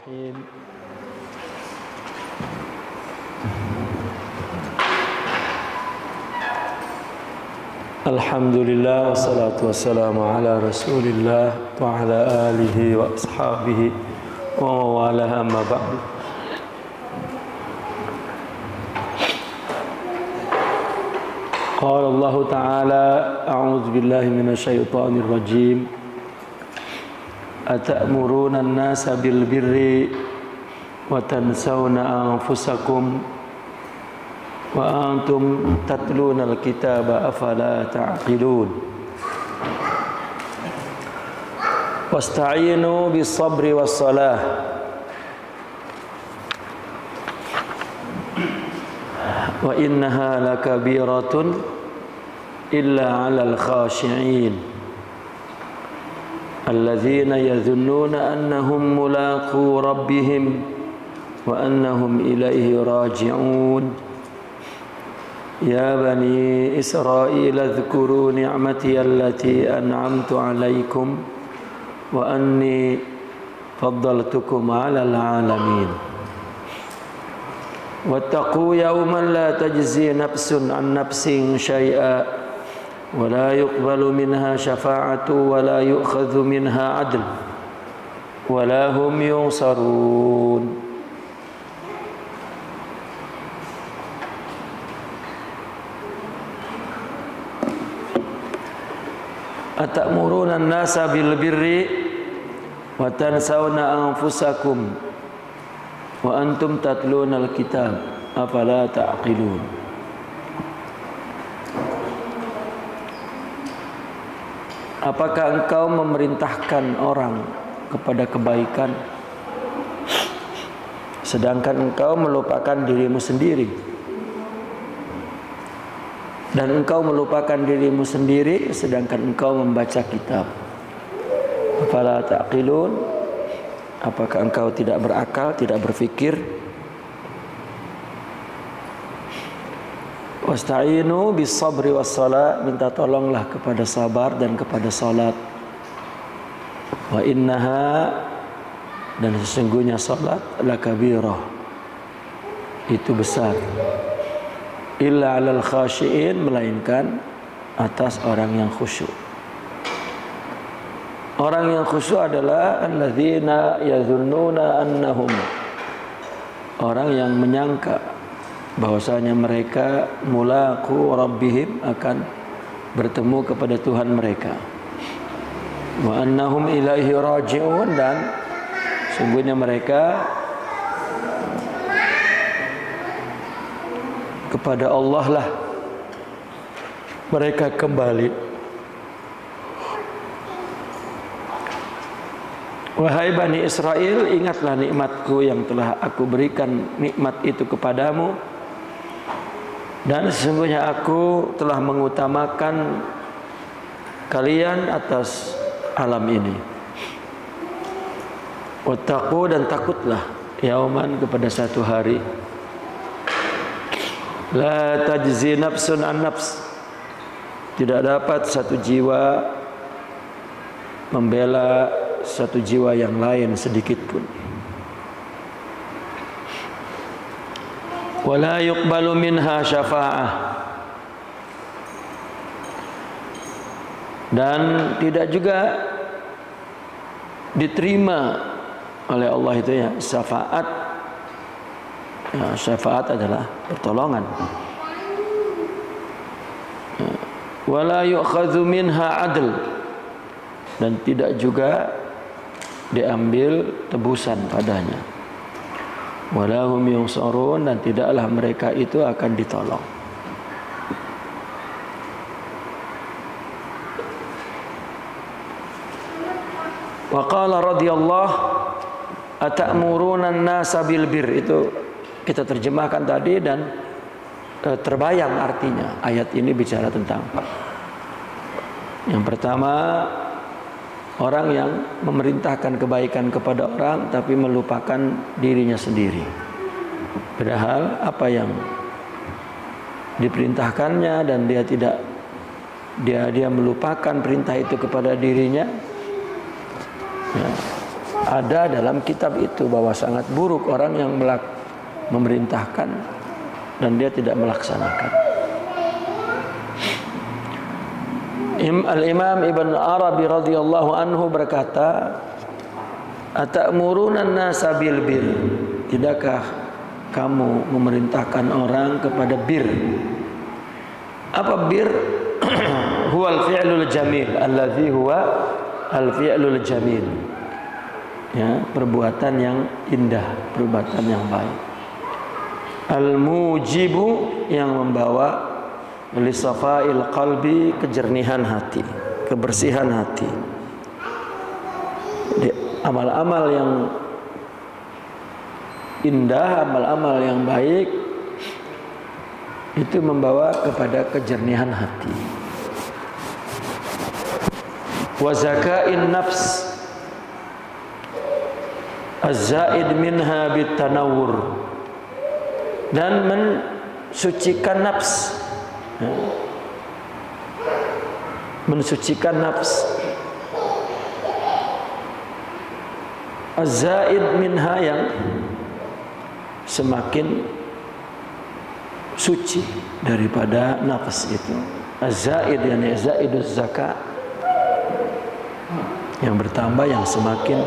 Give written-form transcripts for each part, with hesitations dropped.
Bismillahirrahmanirrahim. Alhamdulillah wassalatu wassalamu ala Rasulillah wa ala alihi wa ashabihi wa mawalaha amma ba'du. Qala Allah Ta'ala a'udzu billahi minasyaitonir rajim. Atamuruna an-nasa bil birri wa tansawna anfusakum wa antum tatluna al-kitaba afala ta'qilun. Wasta'inu bis-sabri was-salah wa innaha lakabiratun illa 'alal khashi'in alladzina yadhunnuna annahum mulaqu rabbihim wa annahum ilaihi raji'un. Ya bani Israil adhkuru ni'mati allati an'amtu 'alaikum wa anni faddaltukum 'alal 'alamin. Wattaqu yawman la tajzi nafsun 'an nafsin syai'a wa la yuqbalu minha syafa'atu wa la yu'khadhu minha 'adl wa la hum yunsarun. Atamuruna an-nasa bil birri wa tansawna anfusakum wa antum tatluna al-kitab afala ta'qilun. Apakah engkau memerintahkan orang kepada kebaikan sedangkan engkau melupakan dirimu sendiri, dan engkau melupakan dirimu sendiri sedangkan engkau membaca kitab? Afala ta'qilun. Apakah engkau tidak berakal, tidak berfikir? Wasta'inu bis-sabri was-salah, minta tolonglah kepada sabar dan kepada salat. Wa innaha, dan sesungguhnya salat, lakabirah, itu besar. Illa 'alal khashi'in, melainkan atas orang yang khusyuk. Orang yang khusyuk adalah alladzina yadhunnuna annahum, orang yang menyangka bahwasanya mereka mulaqu rabbihim, akan bertemu kepada Tuhan mereka. Wa annahum ilaihi raji'un, dan sungguhnya mereka kepada Allah lah mereka kembali. Wahai Bani Israel, ingatlah nikmatku yang telah aku berikan nikmat itu kepadamu, dan sesungguhnya aku telah mengutamakan kalian atas alam ini. Wattaqu, dan takutlah, yauman, kepada satu hari, la tajzi nafsun an nafs, tidak dapat satu jiwa membela satu jiwa yang lain sedikit pun. Wala yuqbalu minha syafa'ah, dan tidak juga diterima oleh Allah itu ya syafaat. Ya, syafaat adalah pertolongan. Wala yu'khadhu minha 'adl, dan tidak juga diambil tebusan padanya. Wala hum yunsarun, dan tidaklah mereka itu akan ditolong. Wa qala radhiyallahu atamuruna an-nasa bil bir, itu kita terjemahkan tadi, dan terbayang artinya. Ayat ini bicara tentang yang pertama, orang yang memerintahkan kebaikan kepada orang tapi melupakan dirinya sendiri. Padahal apa yang diperintahkannya dan dia melupakan perintah itu kepada dirinya, ya, ada dalam kitab itu bahwa sangat buruk orang yang memerintahkan dan dia tidak melaksanakan. Al-Imam Ibn Arabi radhiyallahu anhu berkata, "Atamuruna an-nasa bil bir?" Tidakkah kamu memerintahkan orang kepada bir? Apa bir? Huwal fi'lul jamil, alladzi huwa al-fi'lul jamil. Ya, perbuatan yang indah, perbuatan yang baik. Al-mujibu, yang membawa lisafail qalbi, kejernihan hati, kebersihan hati. Amal-amal yang indah, amal-amal yang baik itu membawa kepada kejernihan hati. Wa zakain nafs az-zaid minha bitanawur, dan mensucikan nafs, mensucikan nafs. Az-zaid minha, yang semakin suci daripada nafs itu. Az-zaid yani zaiduz zakat, yang bertambah, yang semakin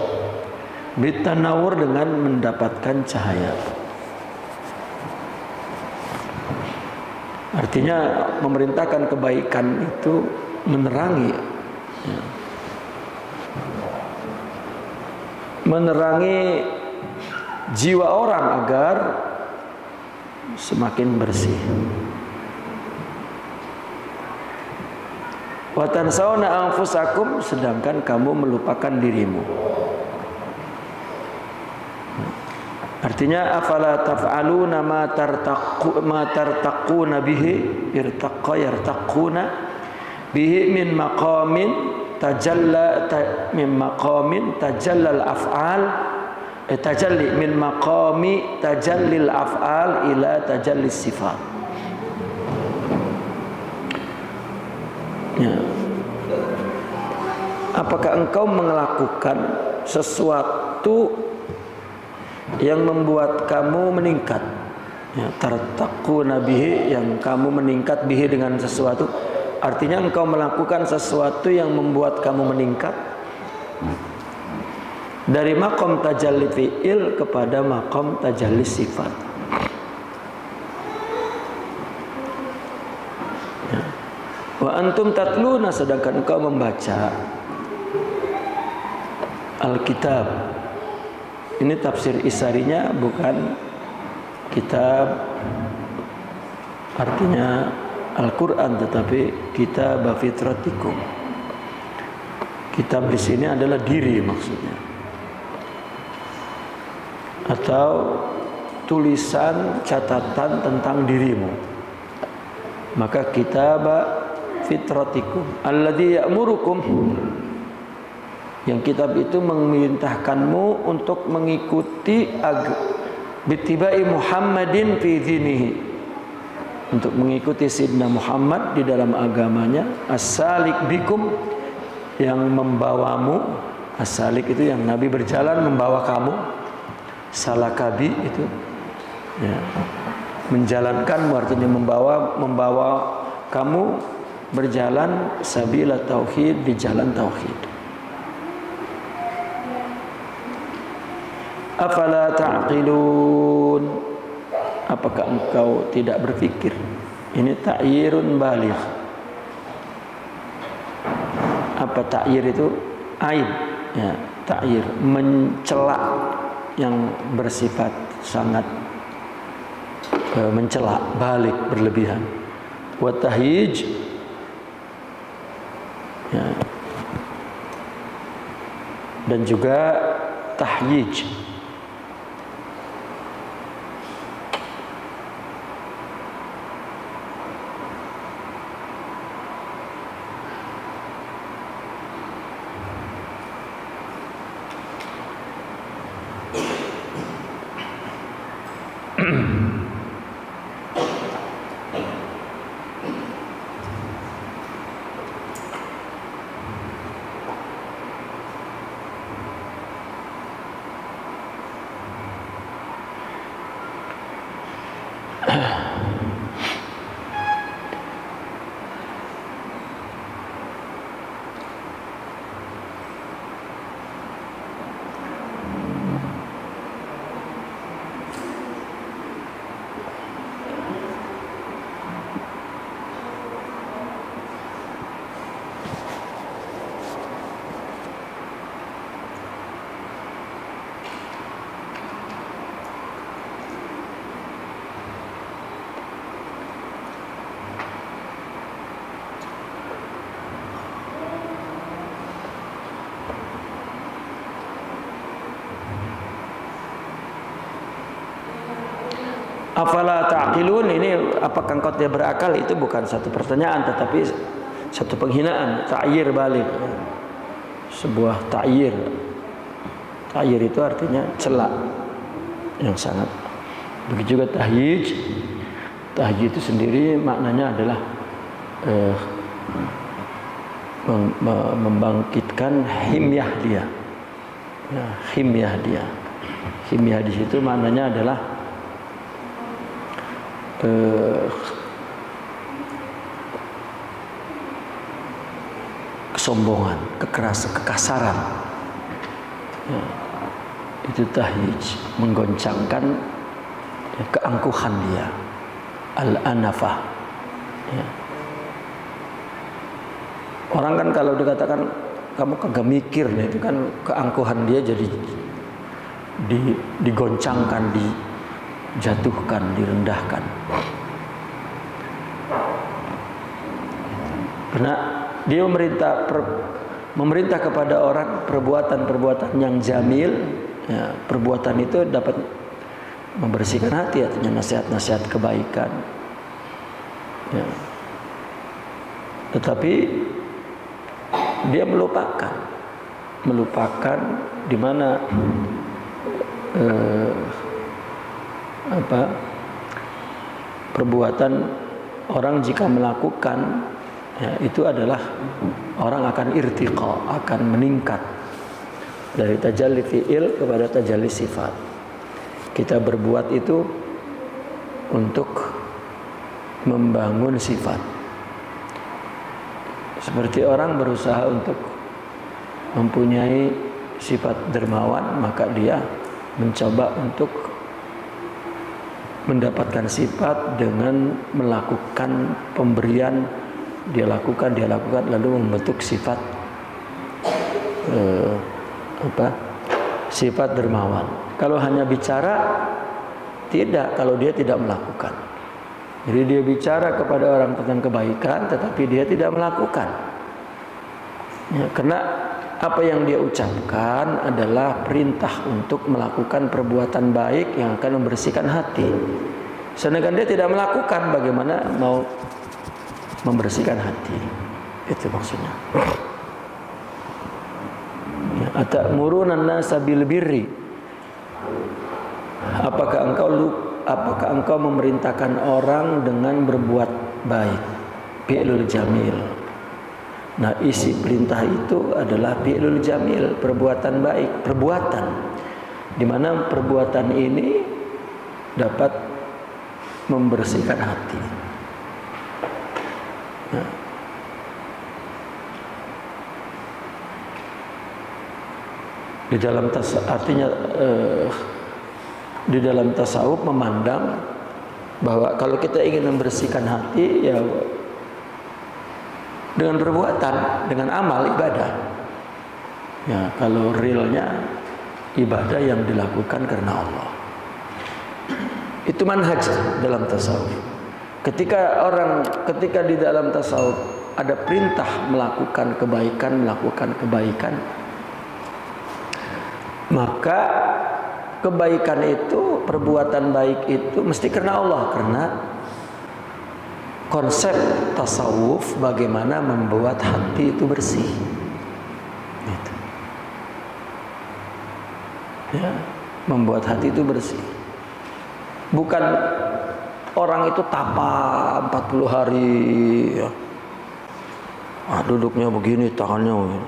bitanawur, dengan mendapatkan cahaya. Artinya memerintahkan kebaikan itu menerangi, ya, menerangi jiwa orang agar semakin bersih. Wa tansawna anfusakum, sedangkan kamu melupakan dirimu. Artinya afala taf'aluna ma tartaquna bihi irtaqqa yartaquna bihi min maqamin tajalla min maqamin tajallal af'al tajalli min maqami tajallil af'al ila tajallis sifat. Ya. Apakah engkau melakukan sesuatu yang membuat kamu meningkat, ya, tartaquna bihi, yang kamu meningkat bihi dengan sesuatu, artinya engkau melakukan sesuatu yang membuat kamu meningkat dari maqam tajalli fi'il kepada maqam tajalli sifat. Ya. Wa antum tatluna, sedangkan engkau membaca Alkitab. Ini tafsir Isarinya, bukan kitab artinya Al-Quran, tetapi kitab fitratikum. Kitab di sini adalah diri maksudnya, atau tulisan catatan tentang dirimu. Maka kitab fitratikum alladzi ya'murukum, yang kitab itu memerintahkanmu untuk mengikuti bittibai Muhammadin fi dinihi, untuk mengikuti Sayyidina Muhammad di dalam agamanya. As-salik bikum, yang membawamu. As-salik itu yang Nabi berjalan membawa kamu. Salakabi itu, ya, menjalankanmu, artinya membawa kamu berjalan sabila tauhid, di jalan tauhid. Afala ta'qilun, apakah engkau tidak berpikir? Ini ta'yirun baligh. Apa ta'yir itu? Aib, ya, ta'yir, mencela yang bersifat sangat mencela, balik, berlebihan. Wa tahyij, ya, dan juga tahyij. Afala ta'qilun, ini apakah engkau tidak berakal? Itu bukan satu pertanyaan tetapi satu penghinaan, ta'yir balik. Sebuah ta'yir. Ta'yir itu artinya cela yang sangat. Begitu juga tahyij. Tahyij itu sendiri maknanya adalah membangkitkan himyah dia. Ya, himyah dia. Himyah di situ maknanya adalah kesombongan, kekasaran. Ya, itu tahyij, menggoncangkan ya, keangkuhan dia, al-anafah. Ya. Orang kan kalau dikatakan kamu kagak mikir, nah itu kan keangkuhan dia jadi digoncangkan, dijatuhkan, direndahkan. Karena dia memerintah kepada orang perbuatan-perbuatan yang jamil, ya, perbuatan itu dapat membersihkan hati, artinya nasihat-nasihat kebaikan. Ya. Tetapi dia melupakan di mana perbuatan orang jika melakukan ya, itu adalah orang akan irtiqa, akan meningkat dari tajalli fi'il kepada tajalli sifat. Kita berbuat itu untuk membangun sifat. Seperti orang berusaha untuk mempunyai sifat dermawan, maka dia mencoba untuk mendapatkan sifat dengan melakukan pemberian. Dia lakukan lalu membentuk sifat sifat dermawan. Kalau hanya bicara tidak, kalau dia tidak melakukan. Jadi dia bicara kepada orang tentang kebaikan tetapi dia tidak melakukan. Ya, karena apa yang dia ucapkan adalah perintah untuk melakukan perbuatan baik yang akan membersihkan hati. Sedangkan dia tidak melakukan, bagaimana mau membersihkan hati? Itu maksudnya. Ya, atamuruna an-nasa bil birri. Apakah engkau memerintahkan orang dengan berbuat baik? Fi'lul jamil. Nah, isi perintah itu adalah fi'lul jamil, perbuatan baik, perbuatan di mana perbuatan ini dapat membersihkan hati. Nah, di dalam di dalam tasawuf memandang bahwa kalau kita ingin membersihkan hati ya dengan perbuatan, dengan amal ibadah. Ya, kalau realnya ibadah yang dilakukan karena Allah. Itu manhaj dalam tasawuf. Ketika di dalam tasawuf ada perintah melakukan kebaikan, maka kebaikan itu, perbuatan baik itu mesti karena Allah, karena konsep tasawuf bagaimana membuat hati itu bersih. Gitu. Ya, membuat hati itu bersih. Bukan orang itu tapa 40 hari ya. Duduknya begini, tangannya begini.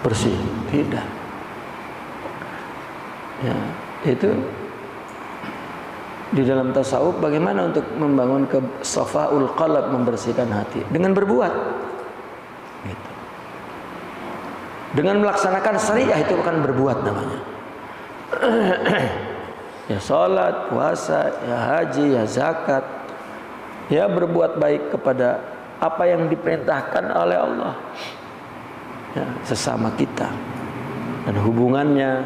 Bersih, tidak. Ya, itu di dalam tasawuf bagaimana untuk membangun safaul qalb, membersihkan hati dengan berbuat. Gitu. Dengan melaksanakan syariah itu bukan berbuat namanya. Ya salat, puasa, ya haji, ya zakat. Ya berbuat baik kepada apa yang diperintahkan oleh Allah. Ya, sesama kita dan hubungannya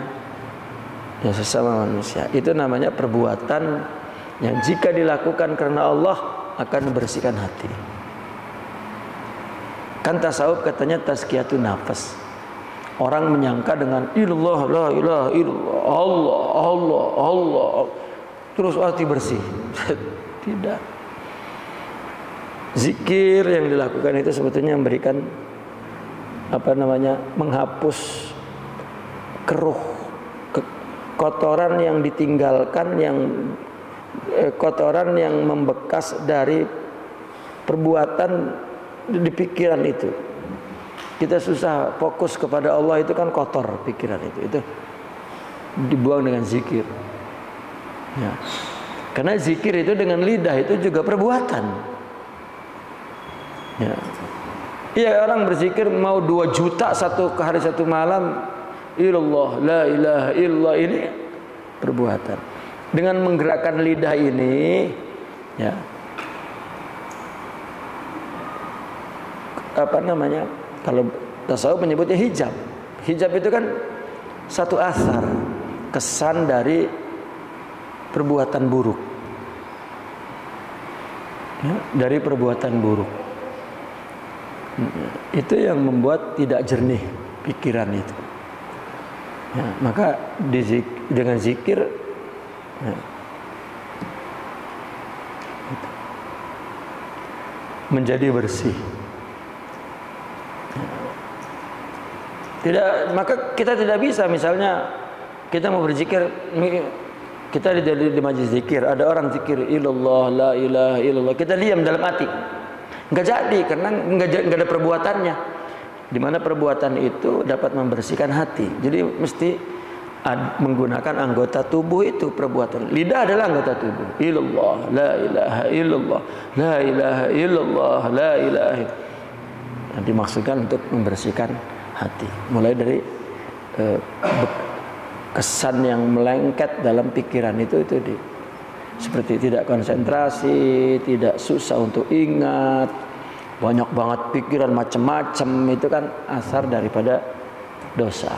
ya sesama manusia. Itu namanya perbuatan yang jika dilakukan karena Allah akan membersihkan hati. Kan tasawuf katanya tazkiyatun nafas. Orang menyangka dengan illallah la ilaha illallah Allah Allah Allah terus hati bersih. Tidak. Zikir yang dilakukan itu sebetulnya memberikan menghapus keruh, kotoran yang ditinggalkan, yang kotoran yang membekas dari perbuatan di pikiran itu. Kita susah fokus kepada Allah, itu kan kotor pikiran itu dibuang dengan zikir. Ya. Karena zikir itu dengan lidah itu juga perbuatan. Ya. Iya, orang berzikir mau 2 juta satu hari satu malam, illallah la ilaha illallah, ini perbuatan. Dengan menggerakkan lidah ini, ya, kalau tasawuf menyebutnya hijab. Hijab itu kan satu asar, kesan dari perbuatan buruk, ya, dari perbuatan buruk. Itu yang membuat tidak jernih pikiran itu. Ya, maka dengan zikir, ya, menjadi bersih. Maka kita tidak bisa, misalnya kita mau berzikir, kita di majlis zikir, ada orang zikir illallah la ilaha illallah, kita diam dalam hati, nggak jadi, karena nggak ada perbuatannya. Dimana perbuatan itu dapat membersihkan hati. Jadi mesti menggunakan anggota tubuh itu perbuatan. Lidah adalah anggota tubuh. Illallah la ilaha illallah la ilaha illallah la ilaha. Dimaksudkan untuk membersihkan hati, mulai dari kesan yang melengket dalam pikiran itu seperti tidak konsentrasi, tidak susah untuk ingat, banyak banget pikiran macam-macam, itu kan asar daripada dosa.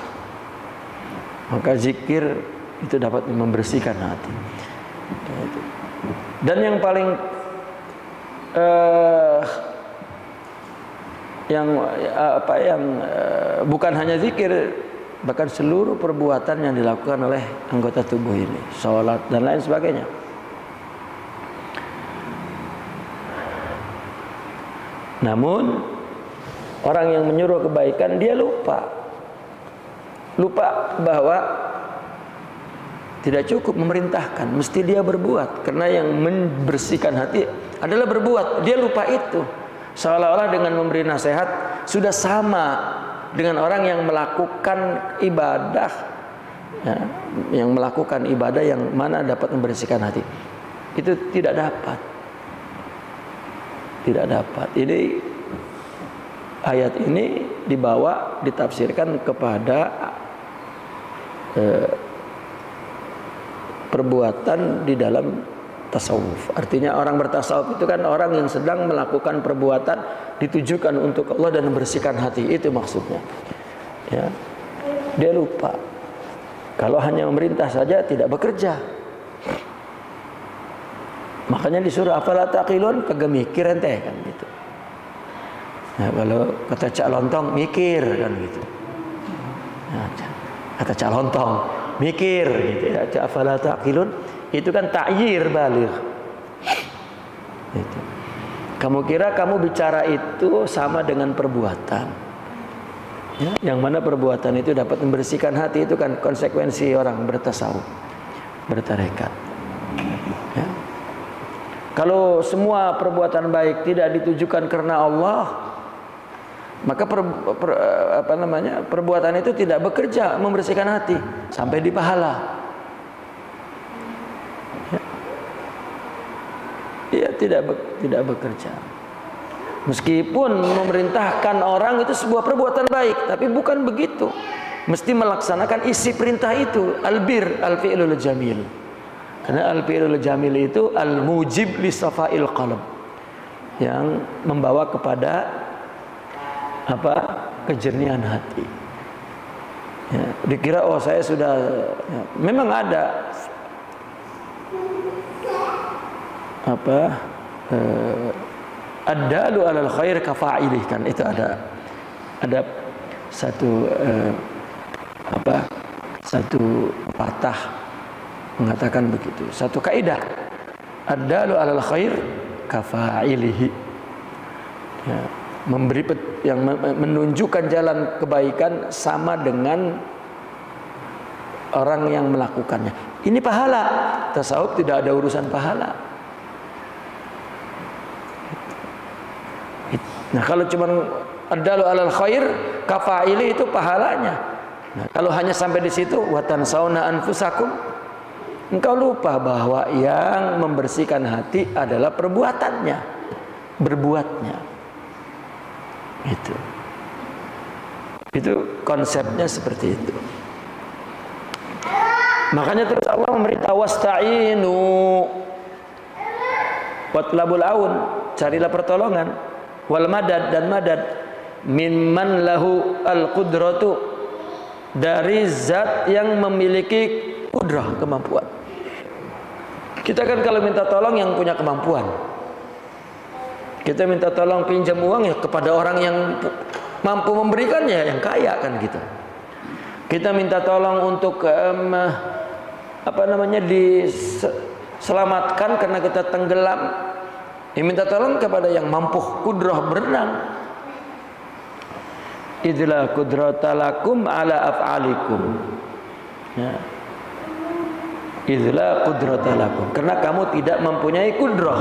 Maka zikir itu dapat membersihkan hati. Dan yang paling bukan hanya zikir, bahkan seluruh perbuatan yang dilakukan oleh anggota tubuh ini, sholat dan lain sebagainya. Namun orang yang menyuruh kebaikan, dia lupa bahwa tidak cukup memerintahkan, mesti dia berbuat. Karena yang membersihkan hati adalah berbuat. Dia lupa itu. Seolah-olah dengan memberi nasihat sudah sama dengan orang yang melakukan ibadah, ya, yang melakukan ibadah yang mana dapat membersihkan hati. Itu tidak dapat. Ini ayat ini dibawa, ditafsirkan kepada perbuatan di dalam tasawuf. Artinya orang bertasawuf itu kan orang yang sedang melakukan perbuatan ditujukan untuk Allah dan membersihkan hati. Itu maksudnya. Ya. Dia lupa. Kalau hanya memerintah saja tidak bekerja. Makanya disuruh afala taqilun, kagak mikir ente kan gitu. Nah, kalau kata Cak Lontong mikir kan gitu. Nah, kata Cak Lontong mikir gitu ya. Afala taqilun itu kan ta'yir baligh. Itu. Kamu kira kamu bicara itu sama dengan perbuatan, ya, yang mana perbuatan itu dapat membersihkan hati, itu kan konsekuensi orang bertasawuf, bertarekat. Ya. Kalau semua perbuatan baik tidak ditujukan karena Allah, maka perbuatan itu tidak bekerja membersihkan hati sampai di pahala. Iya, tidak bekerja. Meskipun memerintahkan orang itu sebuah perbuatan baik, tapi bukan begitu. Mesti melaksanakan isi perintah itu, albir, al-fi'lul jamil. Karena al-fi'lul jamil itu al-mujib li safa'il qalb, yang membawa kepada kejernihan hati. Ya, dikira saya sudah, ya, memang ada ad-dalu 'alal khair kafa'ilih, kan itu ada satu satu patah mengatakan begitu. Satu kaidah, ad-dalu 'alal khair kafa'ilihi. Ya, yang menunjukkan jalan kebaikan sama dengan orang yang melakukannya. Ini pahala. Tasawuf tidak ada urusan pahala. Nah, kalau cuma ad-dalu 'alal khair kafa'ili itu pahalanya. Nah, kalau hanya sampai di situ, wa tansawna anfusakum, engkau lupa bahwa yang membersihkan hati adalah perbuatannya, berbuatnya. Itu konsepnya seperti itu. Makanya terus Allah memerintah wasta'inu watlabul aun, carilah pertolongan, wal madad, dan madad, mimman lahu al qudratu, dari zat yang memiliki kudrah, kemampuan. Kita kan kalau minta tolong yang punya kemampuan. Kita minta tolong pinjam uang ya kepada orang yang mampu memberikannya, yang kaya kan gitu. Kita minta tolong untuk diselamatkan karena kita tenggelam, ya minta tolong kepada yang mampu kudrah berenang. Idzla qudratalakum ala af'alikum. Ya. Idzla qudratalakum, karena kamu tidak mempunyai kudrah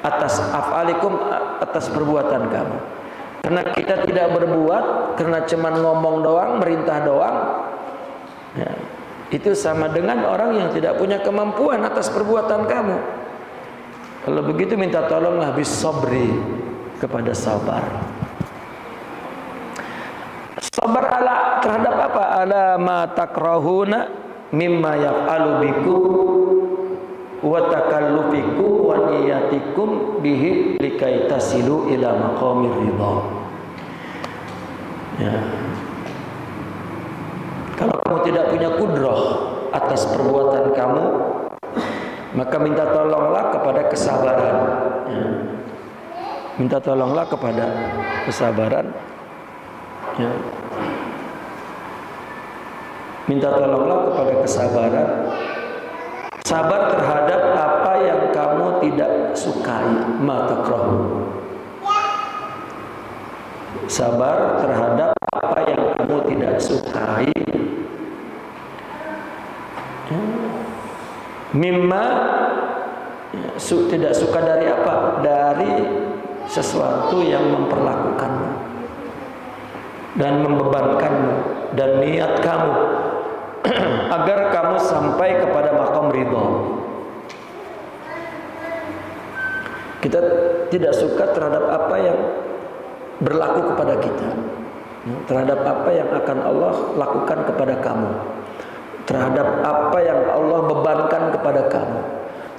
atas af'alikum, atas perbuatan kamu. Karena kita tidak berbuat, karena cuma ngomong doang, merintah doang, ya, itu sama dengan orang yang tidak punya kemampuan atas perbuatan kamu. Kalau begitu minta tolonglah bis sabri, kepada sabar. Sabar ala terhadap apa? Ala ma takrahuna mimma yaf'alu bikum wa takallufikum wa niyatikum bihi likai tasilu ila maqamir ridha. Ya. Kalau kamu tidak punya kudrah atas perbuatan kamu, maka minta tolonglah kepada kesabaran. Ya. Minta tolonglah kepada kesabaran. Ya. Minta tolonglah kepada kesabaran. Sabar terhadap apa yang kamu tidak sukai, ma takrahu. Sabar terhadap apa yang kamu tidak sukai. Mimma, tidak suka dari apa? Dari sesuatu yang memperlakukanmu dan membebankanmu, dan niat kamu agar kamu sampai kepada maqam ridha. Kita tidak suka terhadap apa yang berlaku kepada kita, terhadap apa yang akan Allah lakukan kepada kamu, terhadap apa yang Allah bebankan kepada kamu,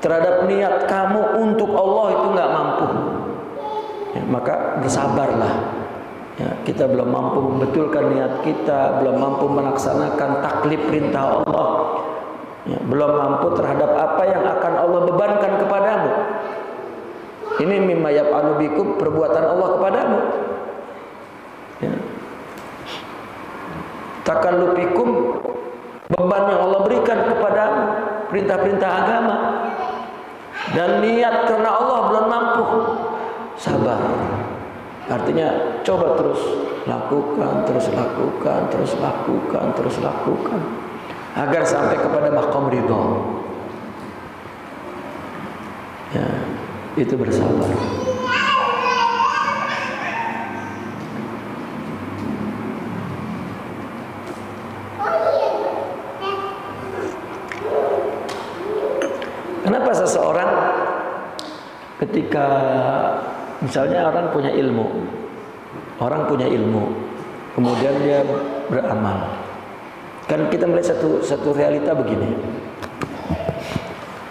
terhadap niat kamu untuk Allah itu nggak mampu, ya, maka bersabarlah. Ya, kita belum mampu membetulkan niat kita, belum mampu melaksanakan taklif perintah Allah, ya, belum mampu terhadap apa yang akan Allah bebankan kepadamu. Ini mimma yaf'alu bikum, perbuatan Allah kepadamu. Ya. Takallufikum, beban yang Allah berikan kepadamu, perintah-perintah agama. Dan niat karena Allah belum mampu, sabar. Artinya coba terus lakukan, terus lakukan, terus lakukan, terus lakukan, agar sampai kepada maqam ridha. Ya, itu bersabar. Kenapa seseorang ketika misalnya orang punya ilmu, kemudian dia beramal. Kan kita melihat satu realita begini.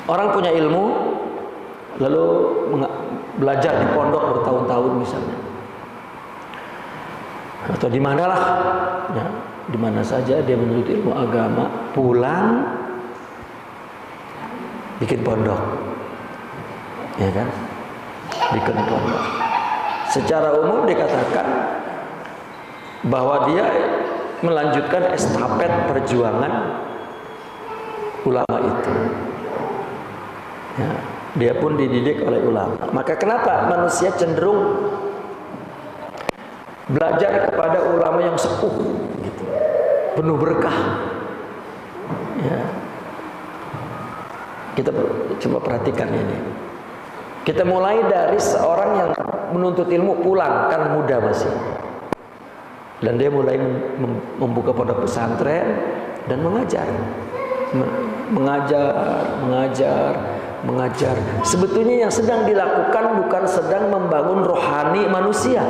Orang punya ilmu, lalu belajar di pondok bertahun-tahun misalnya, atau di manalah, ya, di mana saja dia menuntut ilmu agama, pulang bikin pondok, ya kan? Bikin pondok. Secara umum dikatakan bahwa dia melanjutkan estafet perjuangan ulama itu. Ya, dia pun dididik oleh ulama. Maka kenapa manusia cenderung belajar kepada ulama yang sepuh, gitu, penuh berkah. Ya. Kita coba perhatikan ini. Kita mulai dari seorang yang menuntut ilmu pulang, kan muda masih. Dan dia mulai membuka pondok pesantren dan mengajar. Mengajar. Sebetulnya yang sedang dilakukan bukan sedang membangun rohani manusia,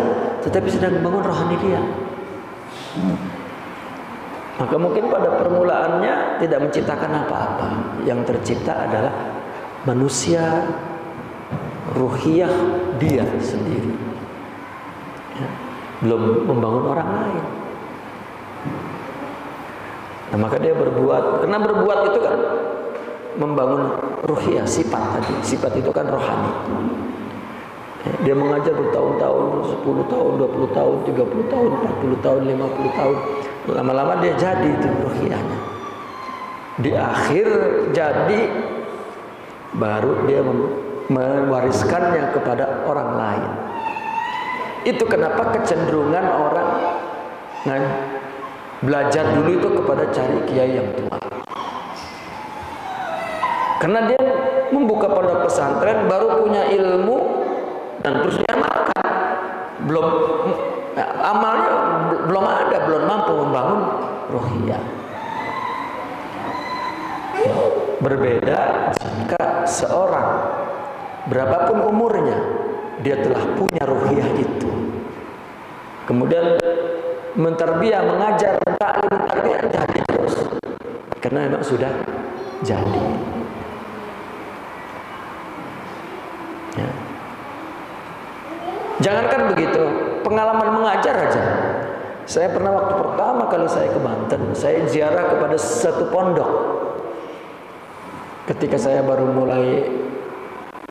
tetapi sedang membangun rohani dia. Maka mungkin pada permulaannya tidak menciptakan apa-apa. Yang tercipta adalah manusia ruhiyah dia sendiri, ya, belum membangun orang lain. Nah, maka dia berbuat, karena berbuat itu kan membangun ruhiyah, sifat tadi. Sifat itu kan rohani. Ya, dia mengajar bertahun-tahun, 10 tahun, 20 tahun, 30 tahun, 40 tahun, 50 tahun. Lama-lama dia jadi itu ruhiyahnya. Di akhir jadi baru dia mewariskannya kepada orang lain. Itu kenapa kecenderungan orang belajar dulu itu kepada cari kiai yang tua. Karena dia membuka pondok pesantren baru punya ilmu dan terus dia makan. Belum amalnya belum ada, belum mampu membangun ruhiyah. Berbeda jika seorang berapapun umurnya dia telah punya ruhiyah itu, kemudian mentarbiyah, mengajar, taklim, tarbiyah jadi terus, karena memang sudah jadi. Ya. Jangankan begitu, pengalaman mengajar aja. Saya pernah waktu pertama kali saya ke Banten, saya ziarah kepada satu pondok. Ketika saya baru mulai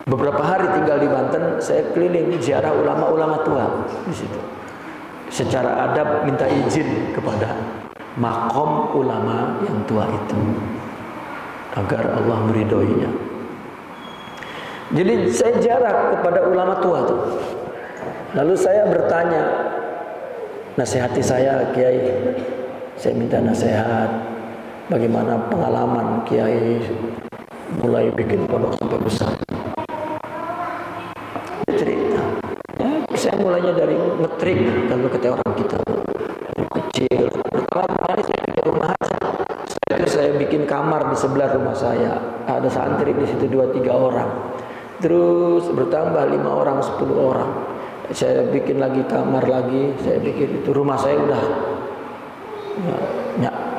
beberapa hari tinggal di Banten, saya keliling ziarah ulama-ulama tua di situ. Secara adab minta izin kepada makom ulama yang tua itu agar Allah meridhoinya. Jadi saya ziarah kepada ulama tua itu. Lalu saya bertanya, nasihati saya Kiai, saya minta nasihat bagaimana pengalaman Kiai mulai bikin pondok sampai besar. Dia cerita, ya, saya mulainya dari ngetrik, kalau kata orang kita dari kecil. Pertama kali saya bikin rumah aja. Saya bikin kamar di sebelah rumah saya, ada santri di situ 2-3 orang. Terus bertambah 5 orang, 10 orang. Saya bikin lagi kamar lagi, saya bikin itu, rumah saya udah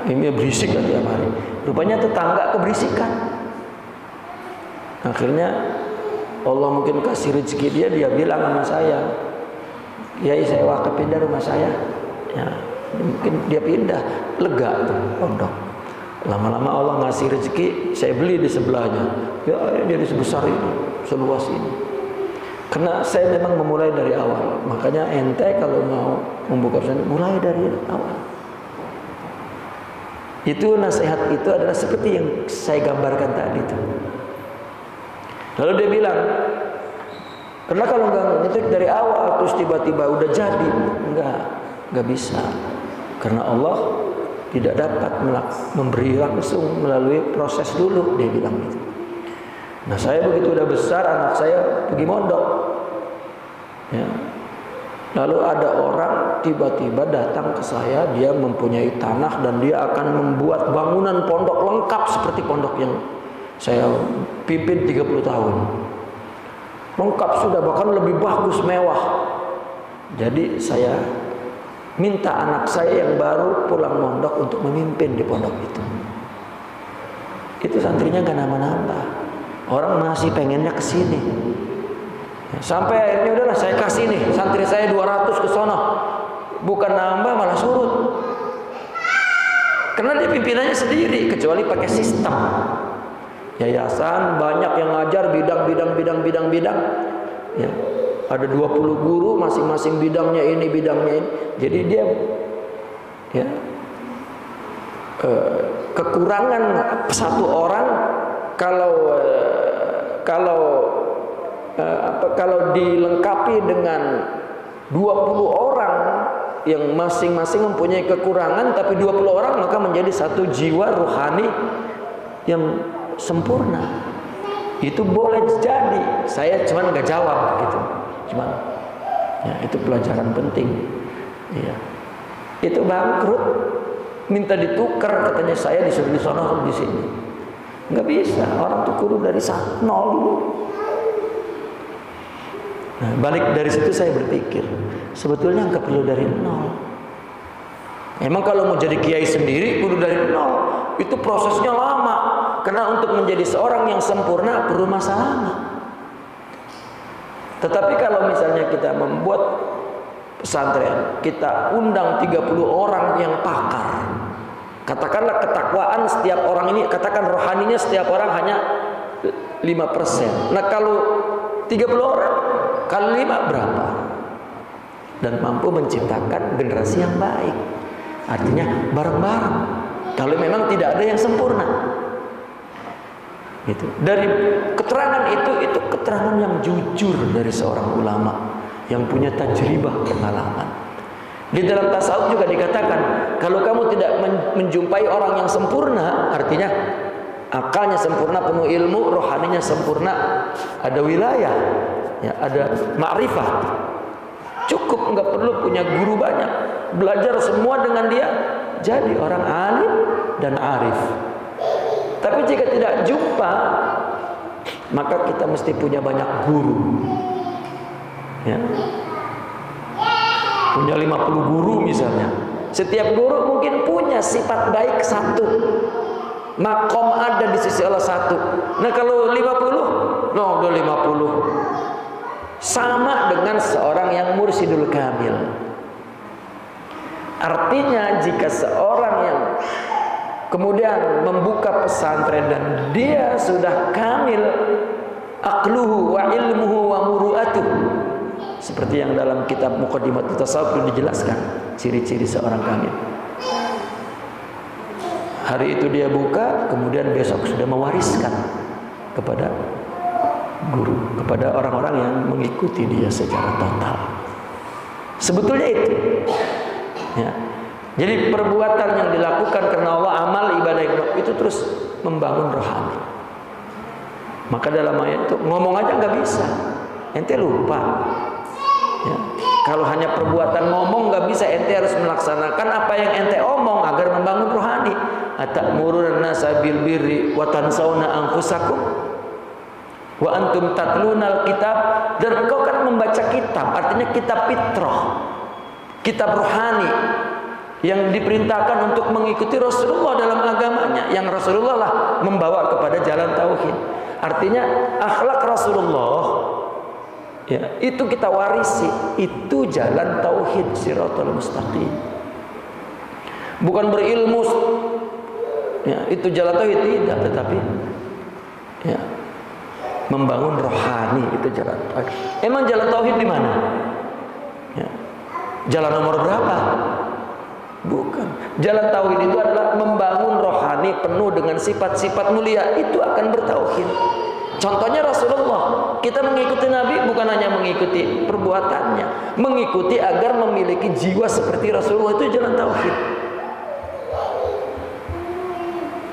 ini berisik kan tiap hari. Rupanya tetangga keberisikan. Akhirnya Allah mungkin kasih rezeki dia bilang sama saya, "Kiai, saya wakaf pindah rumah saya." Ya, mungkin dia pindah, lega tuh pondok. Lama-lama Allah ngasih rezeki, saya beli di sebelahnya. Ya, jadi sebesar ini, seluas ini. Karena saya memang memulai dari awal. Makanya ente kalau mau membuka pesantren, mulai dari awal. Itu nasihat itu adalah seperti yang saya gambarkan tadi itu. Lalu dia bilang, karena kalau nggak ngetik dari awal terus tiba-tiba udah jadi, nggak bisa. Karena Allah tidak dapat memberi langsung, melalui proses dulu, dia bilang gitu. Nah, saya begitu udah besar, anak saya pergi mondok, ya. Lalu ada orang tiba-tiba datang ke saya, dia mempunyai tanah dan dia akan membuat bangunan pondok lengkap seperti pondok yang saya pimpin 30 tahun. Lengkap sudah, bahkan lebih bagus, mewah. Jadi saya minta anak saya yang baru pulang mondok untuk memimpin di pondok itu. Itu santrinya gak nambah-nambah. Orang masih pengennya ke sini. Sampai akhirnya udahlah saya kasih nih santri saya 200 ke sono. Bukan nambah malah surut. Karena dia pimpinannya sendiri, kecuali pakai sistem. Yayasan banyak yang ngajar bidang. Ya. Ada 20 guru, masing-masing bidangnya ini. Jadi dia ya kekurangan satu orang kalau dilengkapi dengan 20 orang yang masing-masing mempunyai kekurangan, tapi 20 orang maka menjadi satu jiwa rohani yang sempurna. Itu boleh jadi. Saya cuman nggak jawab gitu. Cuman ya, itu pelajaran penting. Ya. Itu bangkrut, minta ditukar, katanya saya disuruh di sana di sini. Nggak bisa. Orang tuh kudu dari nol dulu. Nah, balik dari situ saya berpikir, sebetulnya nggak perlu dari nol. Emang kalau mau jadi kiai sendiri kudu dari nol, itu prosesnya lama. Karena untuk menjadi seorang yang sempurna perlu masa lama. Tetapi kalau misalnya kita membuat pesantren, kita undang 30 orang yang pakar. Katakanlah ketakwaan setiap orang ini, katakan rohaninya setiap orang hanya 5%. Nah kalau 30 orang kali 5 berapa? Dan mampu menciptakan generasi yang baik. Artinya bareng-bareng. Kalau memang tidak ada yang sempurna. Gitu. Dari keterangan itu keterangan yang jujur dari seorang ulama yang punya tajribah pengalaman. Di dalam tasawuf juga dikatakan, kalau kamu tidak menjumpai orang yang sempurna, artinya akalnya sempurna, penuh ilmu, rohaninya sempurna, ada wilayah, ya, ada ma'rifah. Cukup, nggak perlu punya guru banyak, belajar semua dengan dia, jadi orang alim dan arif. Tapi jika tidak jumpa, maka kita mesti punya banyak guru. Ya. Punya 50 guru misalnya. Setiap guru mungkin punya sifat baik satu. Makom ada di sisi Allah satu. Nah kalau 50, no, udah 50. Sama dengan seorang yang mursyidul kamil. Artinya jika seorang yang kemudian membuka pesantren dan dia sudah kamil aqluhu wa ilmuhu wa muru'atuh, seperti yang dalam kitab Muqaddimat Tasawuf dijelaskan ciri-ciri seorang kamil. Hari itu dia buka, kemudian besok sudah mewariskan kepada guru, kepada orang-orang yang mengikuti dia secara total. Sebetulnya itu ya. Jadi perbuatan yang dilakukan karena Allah, amal ibadah itu terus membangun rohani. Maka dalam ayat itu ngomong aja nggak bisa, ente lupa. Ya. Kalau hanya perbuatan ngomong nggak bisa, ente harus melaksanakan apa yang ente omong agar membangun rohani. Atamuruna nasa bil birri wa tansawna anfusakum wa antum tatlunal kitab, dan engkau kan membaca kitab, artinya kitab fitrah, kitab rohani yang diperintahkan untuk mengikuti Rasulullah dalam agamanya, yang Rasulullah lah membawa kepada jalan tauhid. Artinya akhlak Rasulullah ya, itu kita warisi, itu jalan tauhid siratal mustaqim. Bukan berilmu ya, itu jalan tauhid tidak, tetapi ya, membangun rohani itu jalan tauhid. Emang jalan tauhid di mana? Ya. Jalan nomor berapa? Bukan. Jalan tauhid itu adalah membangun rohani penuh dengan sifat-sifat mulia, itu akan bertauhid. Contohnya Rasulullah, kita mengikuti Nabi bukan hanya mengikuti perbuatannya, mengikuti agar memiliki jiwa seperti Rasulullah, itu jalan tauhid.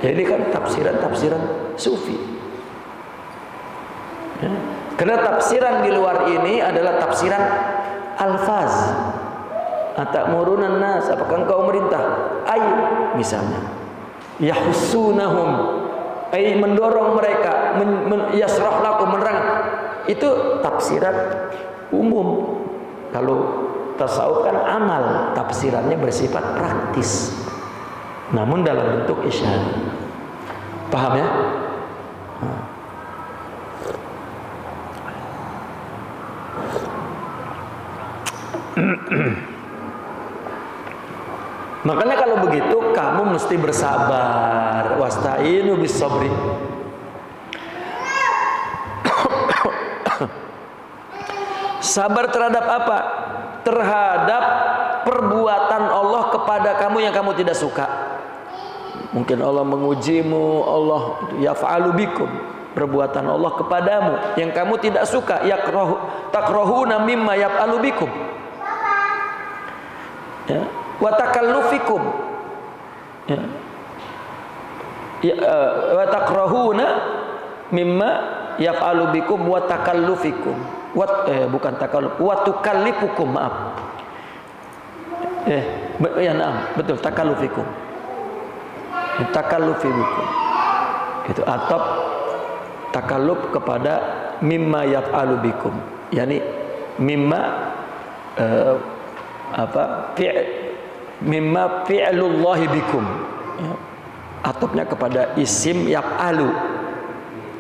Jadi kan tafsiran-tafsiran sufi. Ya. Karena tafsiran di luar ini adalah tafsiran alfaz. Atamuruna nas, apakah engkau merintah? Ay, misalnya yahussunahum, ay mendorong mereka, yasrah lakum, menerang. Itu tafsiran umum. Kalau tasawuf kan amal, tafsirannya bersifat praktis, namun dalam bentuk isyarat. Paham ya? Makanya kalau begitu kamu mesti bersabar. Wasta'inu bis sabri. Sabar terhadap apa? Terhadap perbuatan Allah kepada kamu yang kamu tidak suka. Mungkin Allah mengujimu, Allah yaf'alu bikum, perbuatan Allah kepadamu yang kamu tidak suka, takrahuna mimma yaf'alu bikum. Ya, wa takallufikum. Ya. Wa takrahuna mimma yaf'alu bikum wa takallufikum. Bukan takalluf, wa tukallifukum, maaf. Ya, betul, takallufikum. Takallufikum. Itu atap takalluf kepada mimma yaf'alu bikum. Yani mimma mimma fi'lullahi bikum. Ya. Atapnya kepada isim yaf'alu.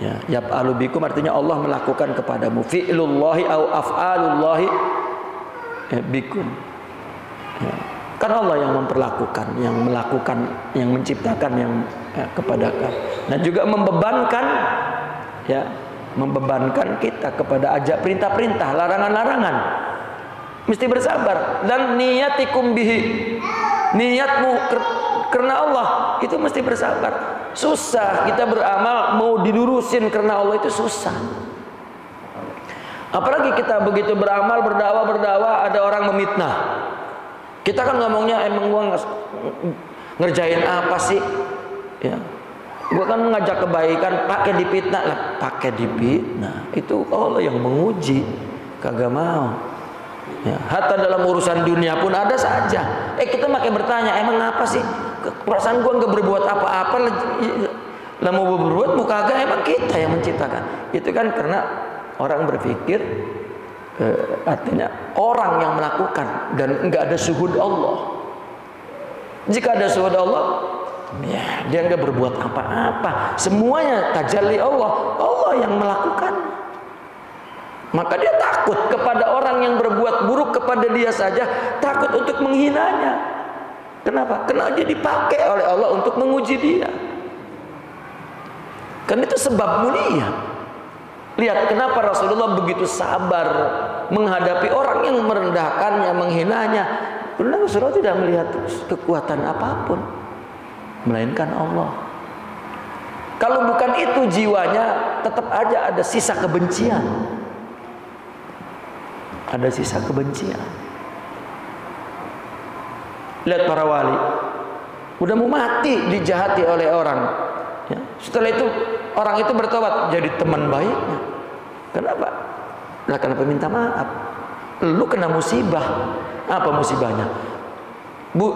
Ya, yaf'alu bikum artinya Allah melakukan kepadamu. Fi'lullahi au af'alullahi bikum. Ya. Kan Allah yang memperlakukan, yang melakukan, yang menciptakan, yang kepada kami. Dan juga membebankan, ya, membebankan kita kepada ajak perintah-perintah, larangan-larangan. Mesti bersabar. Dan niyatikum bihi, niatmu karena Allah itu mesti bersabar. Susah kita beramal mau dilurusin karena Allah, itu susah. Apalagi kita begitu beramal, berdakwah, ada orang memitnah. Kita kan ngomongnya, emang gua ngerjain apa sih? Ya, gua kan mengajak kebaikan, pakai dipitnah lah, pakai dipitnah. Itu Allah yang menguji, kagak mau. Ya, hatta dalam urusan dunia pun ada saja. Kita makin bertanya, emang apa sih? Perasaan gua nggak berbuat apa-apa, lah mau berbuat muka kagak, emang kita yang menciptakan. Itu kan karena orang berpikir artinya orang yang melakukan dan enggak ada syuhud Allah. Jika ada syuhud Allah, ya, dia enggak berbuat apa-apa. Semuanya tajalli Allah, Allah yang melakukan. Maka dia takut kepada orang yang berbuat buruk kepada dia saja, takut untuk menghinanya. Kenapa? Karena dia dipakai oleh Allah untuk menguji dia. Kan itu sebab mulia. Lihat kenapa Rasulullah begitu sabar menghadapi orang yang merendahkannya, menghinanya. Karena Rasulullah tidak melihat kekuatan apapun, melainkan Allah. Kalau bukan itu, jiwanya tetap aja ada sisa kebencian. Ada sisa kebencian. Lihat para wali, udah mau mati dijahati oleh orang. Ya. Setelah itu orang itu bertobat jadi teman baiknya. Kenapa? Lah kenapa minta maaf? Lu kena musibah. Apa musibahnya?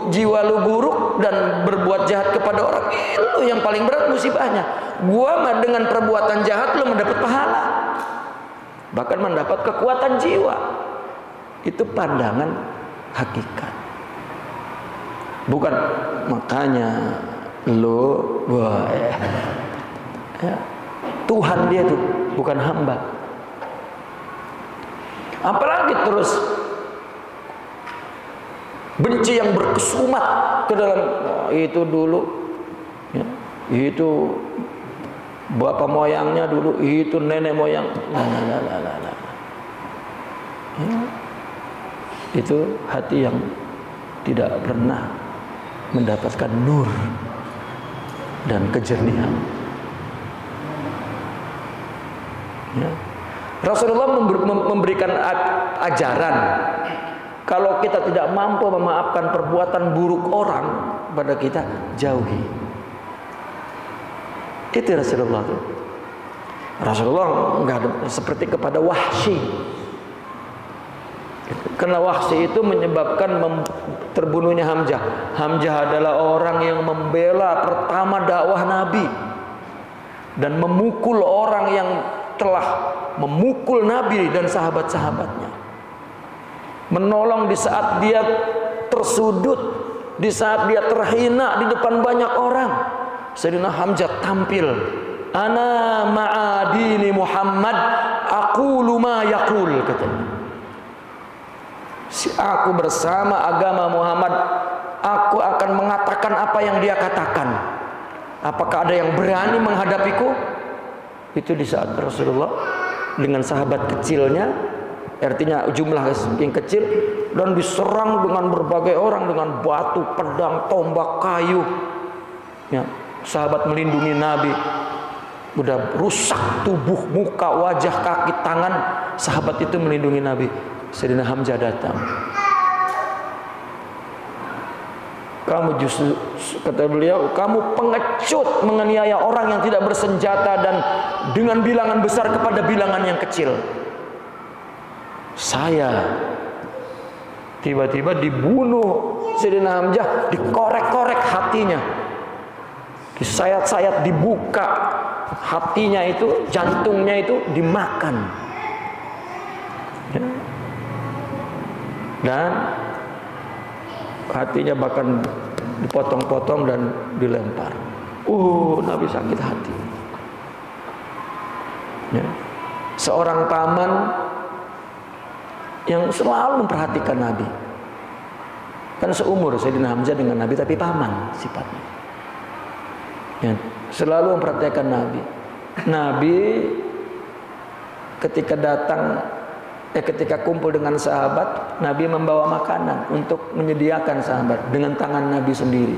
Jiwa lu buruk dan berbuat jahat kepada orang. Lu yang paling berat musibahnya. Gua mah dengan perbuatan jahat lu mendapat pahala, bahkan mendapat kekuatan jiwa. Itu pandangan hakikat. Bukan makanya lu ya, Tuhan dia tuh, bukan hamba. Apalagi terus benci yang berkesumat ke dalam itu dulu, ya, itu bapak moyangnya dulu, itu nenek moyang, ya, itu hati yang tidak pernah mendapatkan nur dan kejernihan. Ya. Rasulullah memberikan ajaran, kalau kita tidak mampu memaafkan perbuatan buruk orang pada kita, jauhi. Itu Rasulullah tuh. Rasulullah enggak ada seperti kepada Wahsy. Karena Wahsy itu menyebabkan terbunuhnya Hamzah. Hamzah adalah orang yang membela pertama dakwah Nabi dan memukul orang yang telah memukul Nabi dan sahabat-sahabatnya. Menolong di saat dia tersudut, di saat dia terhina di depan banyak orang. Sayyidina Hamzah tampil, ana ma'adini Muhammad, aqulu ma yaqul, katanya. Si aku bersama agama Muhammad, aku akan mengatakan apa yang dia katakan. Apakah ada yang berani menghadapiku? Itu di saat Rasulullah dengan sahabat kecilnya, artinya jumlah yang kecil, dan diserang dengan berbagai orang dengan batu, pedang, tombak, kayu. Ya, sahabat melindungi Nabi. Udah rusak tubuh, muka, wajah, kaki, tangan, sahabat itu melindungi Nabi. Sayyidina Hamzah datang. Kamu justru, kata beliau, kamu pengecut menganiaya orang yang tidak bersenjata dan dengan bilangan besar kepada bilangan yang kecil. Saya tiba-tiba dibunuh Sayyidina Hamzah, dikorek-korek hatinya, disayat-sayat, dibuka hatinya itu, jantungnya itu dimakan, dan hatinya bahkan dipotong-potong dan dilempar. Nabi sakit hati. Ya. Seorang paman yang selalu memperhatikan Nabi. Kan seumur Sayyidina Hamzah dengan Nabi, tapi paman sifatnya. Ya. Selalu memperhatikan Nabi. Nabi ketika ketika kumpul dengan sahabat, Nabi membawa makanan untuk menyediakan sahabat dengan tangan Nabi sendiri.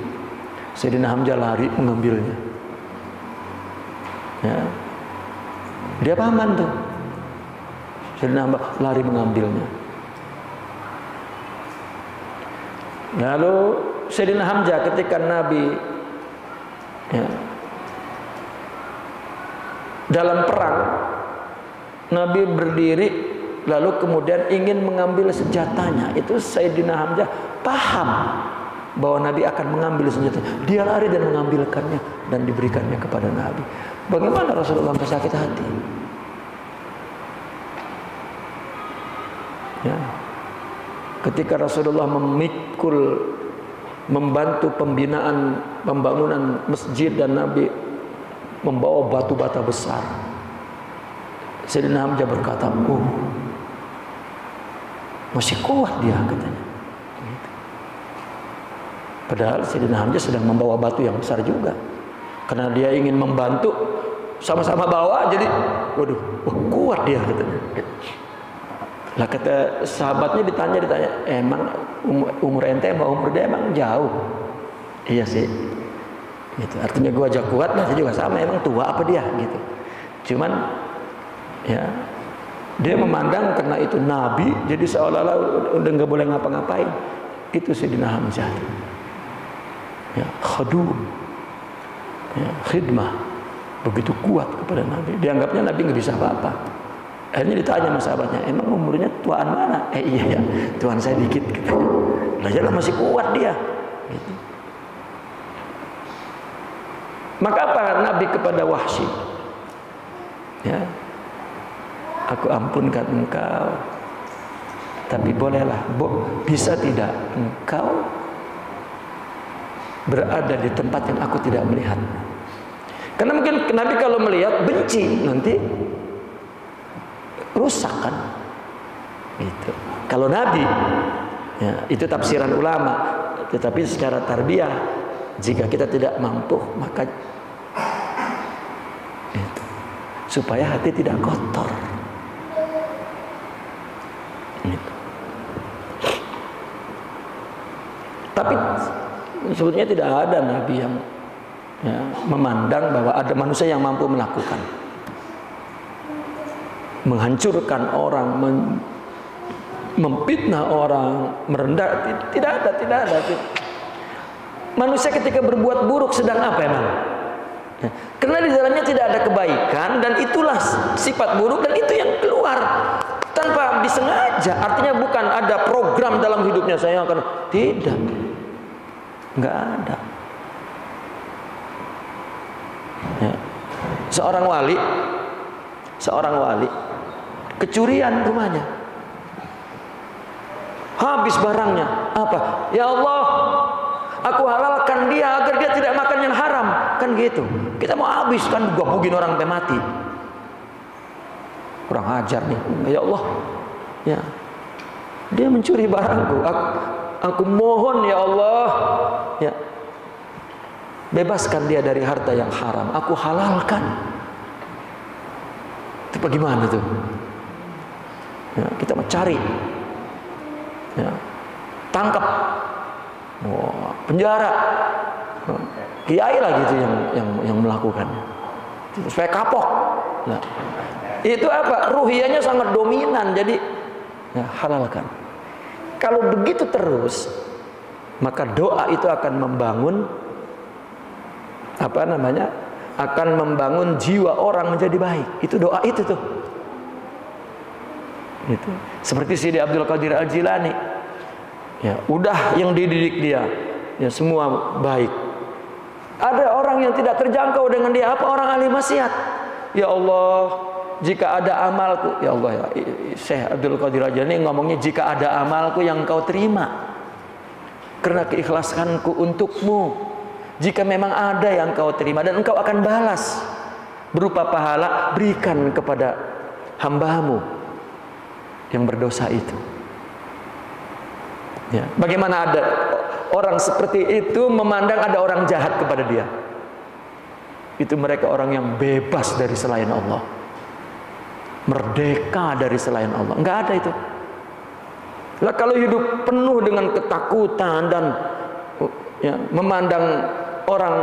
Sayyidina Hamzah lari mengambilnya. Ya. Dia paman tuh. Sayyidina Hamzah lari mengambilnya. Lalu Sayyidina Hamzah ketika Nabi dalam perang, Nabi berdiri lalu kemudian ingin mengambil senjatanya. Itu Sayyidina Hamzah paham bahwa Nabi akan mengambil senjatanya. Dia lari dan mengambilkannya dan diberikannya kepada Nabi. Bagaimana Rasulullah sakit hati? Ya. Ketika Rasulullah membantu pembangunan masjid dan Nabi membawa batu bata besar, Sayyidina Hamzah berkata, masih kuat dia, katanya. Padahal Sayyidina Hamzah sedang membawa batu yang besar juga. Karena dia ingin membantu, sama-sama bawa, jadi kuat dia, katanya. Lah kata sahabatnya ditanya, emang umur ente sama umur dia emang jauh? Iya sih. Gitu. Artinya gua aja kuat, nanti juga sama, emang tua apa dia, gitu. Cuman ya, dia memandang karena itu Nabi, jadi seolah-olah udah nggak boleh ngapa-ngapain. Itu Sayyidina Hamzah. Ya, khadum, ya, khidmah, begitu kuat kepada Nabi. Dianggapnya Nabi nggak bisa apa-apa. Akhirnya ditanya sama sahabatnya, emang umurnya tuaan mana? Iya ya, tuan saya dikit. Gitu. Lah masih kuat dia. Gitu. Maka apa Nabi kepada Wahsy? Ya. Aku ampunkan engkau, tapi bolehlah, bisa tidak engkau berada di tempat yang aku tidak melihat? Karena mungkin Nabi kalau melihat benci, nanti rusak kan? Gitu. Kalau Nabi, ya, itu tafsiran ulama. Tetapi secara tarbiyah, jika kita tidak mampu, maka itu, supaya hati tidak kotor. Tapi sebetulnya tidak ada Nabi yang memandang bahwa ada manusia yang mampu melakukan, menghancurkan orang, memfitnah orang, merendah. Tidak ada. Manusia ketika berbuat buruk sedang apa emang? Karena di dalamnya tidak ada kebaikan, dan itulah sifat buruk, dan itu yang keluar tanpa disengaja. Artinya bukan ada program dalam hidupnya saya akan, tidak. Enggak ada. Ya. Seorang wali kecurian rumahnya, habis barangnya. Apa? Ya Allah, aku halalkan dia agar dia tidak makan yang haram. Kan gitu. Kita mau habis kan, gabugin orang sampai mati. Kurang ajar nih. Ya Allah, ya, dia mencuri barangku. Aku mohon ya Allah, ya, bebaskan dia dari harta yang haram. Aku halalkan. Itu bagaimana tuh? Ya, kita mencari, ya, tangkap, penjara, kiai lah gitu yang melakukannya supaya kapok. Nah, itu apa? Ruhiyahnya sangat dominan, jadi ya, halalkan. Kalau begitu terus, maka doa itu akan membangun akan membangun jiwa orang menjadi baik. Itu doa itu tuh. Gitu. Seperti Sidi Abdul Qadir Al-Jilani. Ya, udah yang dididik dia, ya semua baik. Ada orang yang tidak terjangkau dengan dia, apa? Orang ahli maksiat. Ya Allah, jika ada amalku, ya Allah, ya Syekh Abdul Qadir Al-Jilani ngomongnya, jika ada amalku yang kau terima karena keikhlasanku untukmu, jika memang ada yang kau terima dan engkau akan balas berupa pahala, berikan kepada hambamu yang berdosa itu. Ya. Bagaimana ada orang seperti itu memandang ada orang jahat kepada dia? Itu mereka orang yang bebas dari selain Allah, merdeka dari selain Allah. Enggak ada itu. Lah kalau hidup penuh dengan ketakutan dan ya, memandang orang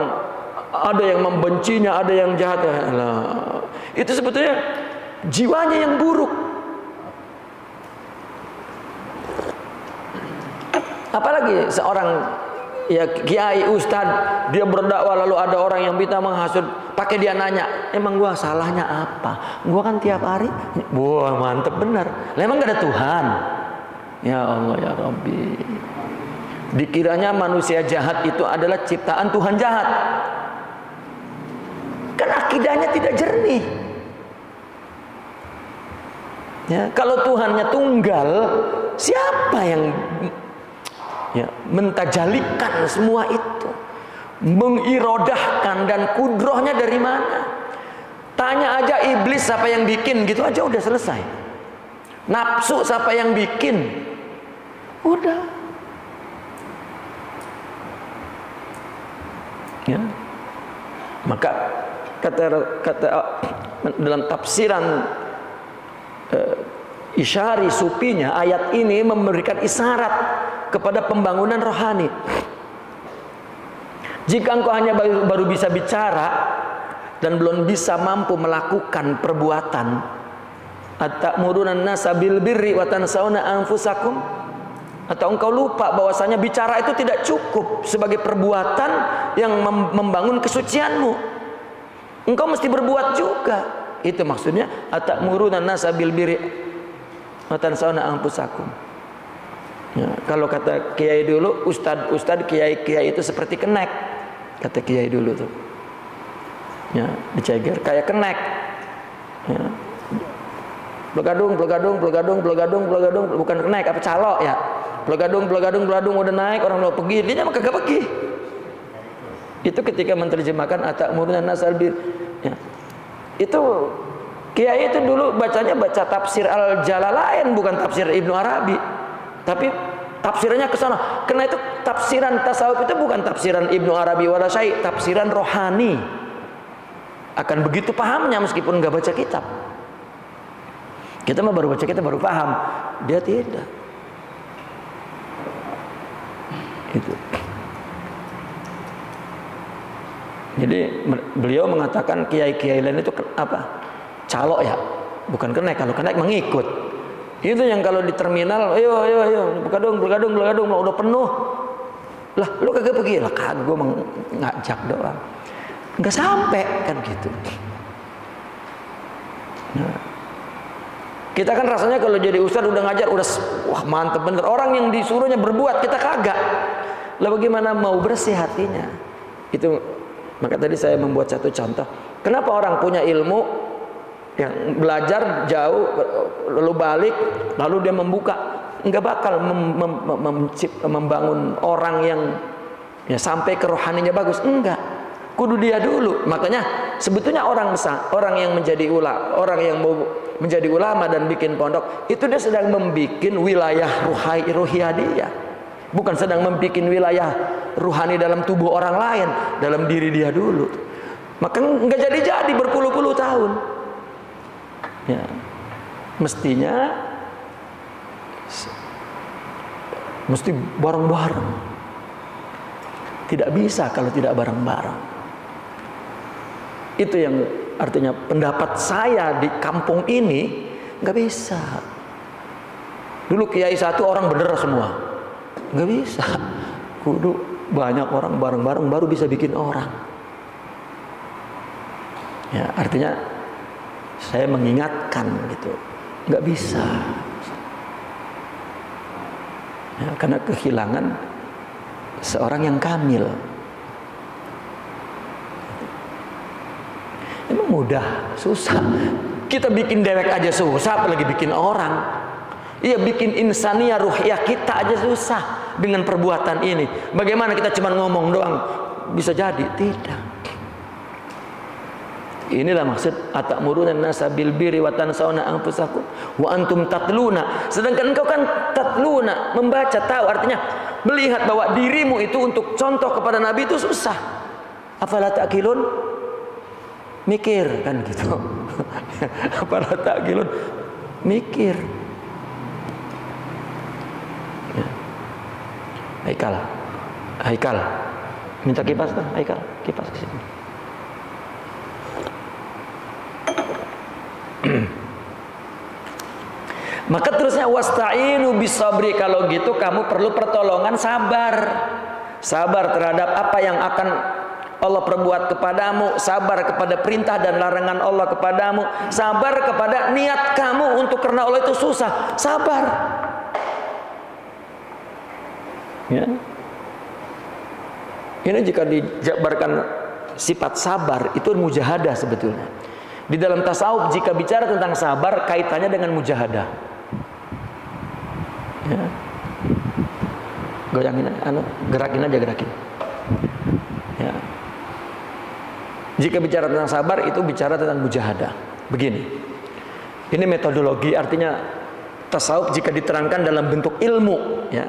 ada yang membencinya, ada yang jahat, itu sebetulnya jiwanya yang buruk. Apalagi seorang ya kiai ustad, dia berdakwah lalu ada orang yang bisa menghasut, pakai dia nanya, emang gua salahnya apa? Gua kan tiap hari, wah mantep bener. Lah emang gak ada Tuhan? Ya Allah ya Rabbi. Dikiranya manusia jahat itu adalah ciptaan Tuhan jahat. Kan akidahnya tidak jernih. Ya, kalau Tuhannya tunggal, siapa yang ya, mentajalikan semua itu, mengirodahkan, dan kudrohnya dari mana? Tanya aja iblis siapa yang bikin, gitu aja udah selesai. Nafsu siapa yang bikin, udah. Ya. Maka kata dalam tafsiran Isyari Supinya, ayat ini memberikan isyarat kepada pembangunan rohani. Jika engkau hanya baru bisa bicara dan belum bisa mampu melakukan perbuatan, atamuruna an-nasa bil birri wa tansawna anfusakum, atau engkau lupa bahwasanya bicara itu tidak cukup sebagai perbuatan yang membangun kesucianmu, engkau mesti berbuat juga. Itu maksudnya atamuruna an-nasa bil birri wa tansawna anfusakum. Ya, kalau kata kiai dulu, ustad kiai itu seperti kenek, kata kiai dulu tuh. Ya, diceger kayak kenek. Ya. Plegadung, bukan kenek, apa calok ya. Plegadung udah naik, orang mau pergi, dia mah kagak pergi. Itu ketika menerjemahkan atamuruna nasal bir. Ya. Itu kiai itu dulu bacanya baca tafsir Al-Jalalain, bukan tafsir Ibnu Arabi. Tapi tafsirannya ke sana. Karena itu tafsiran tasawuf itu bukan tafsiran Ibnu Arabi wala syai', tafsiran rohani. Akan begitu pahamnya meskipun nggak baca kitab. Kita mah baru baca, kita baru paham. Dia tidak. Itu. Jadi beliau mengatakan kiai-kiai lain itu apa? Calok ya, bukan kenek. Kalau kenek mengikut. Itu yang kalau di terminal, ayo, begadung, udah penuh. Lah, lu kagak pergi? Lah kagak, gue ngajak doang. Nggak sampai kan gitu. Nah, kita kan rasanya kalau jadi ustadz udah ngajar, udah wah mantep bener. Orang yang disuruhnya berbuat, kita kagak. Lah bagaimana mau bersih hatinya? Itu, maka tadi saya membuat satu contoh. Kenapa orang punya ilmu yang belajar jauh lalu balik lalu dia membuka, nggak bakal membangun orang yang ya sampai ke rohaninya bagus, enggak, kudu dia dulu. Makanya sebetulnya orang yang menjadi orang yang mau menjadi ulama dan bikin pondok itu dia sedang membuat wilayah ruhiyah dia, bukan sedang membuat wilayah ruhani dalam tubuh orang lain, dalam diri dia dulu. Maka nggak jadi berpuluh-puluh tahun. Ya, mestinya mesti bareng-bareng. Tidak bisa kalau tidak bareng-bareng. Itu yang artinya pendapat saya di kampung ini nggak bisa. Dulu kiai satu orang bener semua, nggak bisa. Kudu banyak orang bareng-bareng baru bisa bikin orang. Ya, artinya saya mengingatkan gitu, nggak bisa. Ya, karena kehilangan seorang yang kamil. Emang mudah, susah. Kita bikin dewek aja susah, apalagi bikin orang. Iya, bikin insaniyah ruhiyah kita aja susah dengan perbuatan ini. Bagaimana kita cuma ngomong doang bisa jadi? Tidak. Inilah maksud atamuruna an-nasa bil birri wa tansawna anfusakum wa antum tatluna. Sedangkan engkau kan tatluna, membaca, tahu, artinya melihat bahwa dirimu itu untuk contoh kepada Nabi itu susah. Afala ta'qilun? Mikir kan gitu. Afala ta'qilun? Mikir. Ya. Haikal. Minta kipas kan? Haikal, kipas ke sini. Maka terusnya wasta'inu bisabri, kalau gitu kamu perlu pertolongan sabar. Sabar terhadap apa yang akan Allah perbuat kepadamu, sabar kepada perintah dan larangan Allah kepadamu, sabar kepada niat kamu untuk karena Allah itu susah, sabar. Ya. Ini jika dijabarkan sifat sabar itu mujahadah sebetulnya. Di dalam tasawuf jika bicara tentang sabar kaitannya dengan mujahadah. Ya. Goyangin, gerakin aja. Ya. Jika bicara tentang sabar itu bicara tentang mujahadah. Begini, ini metodologi, artinya tasawuf jika diterangkan dalam bentuk ilmu. Ya.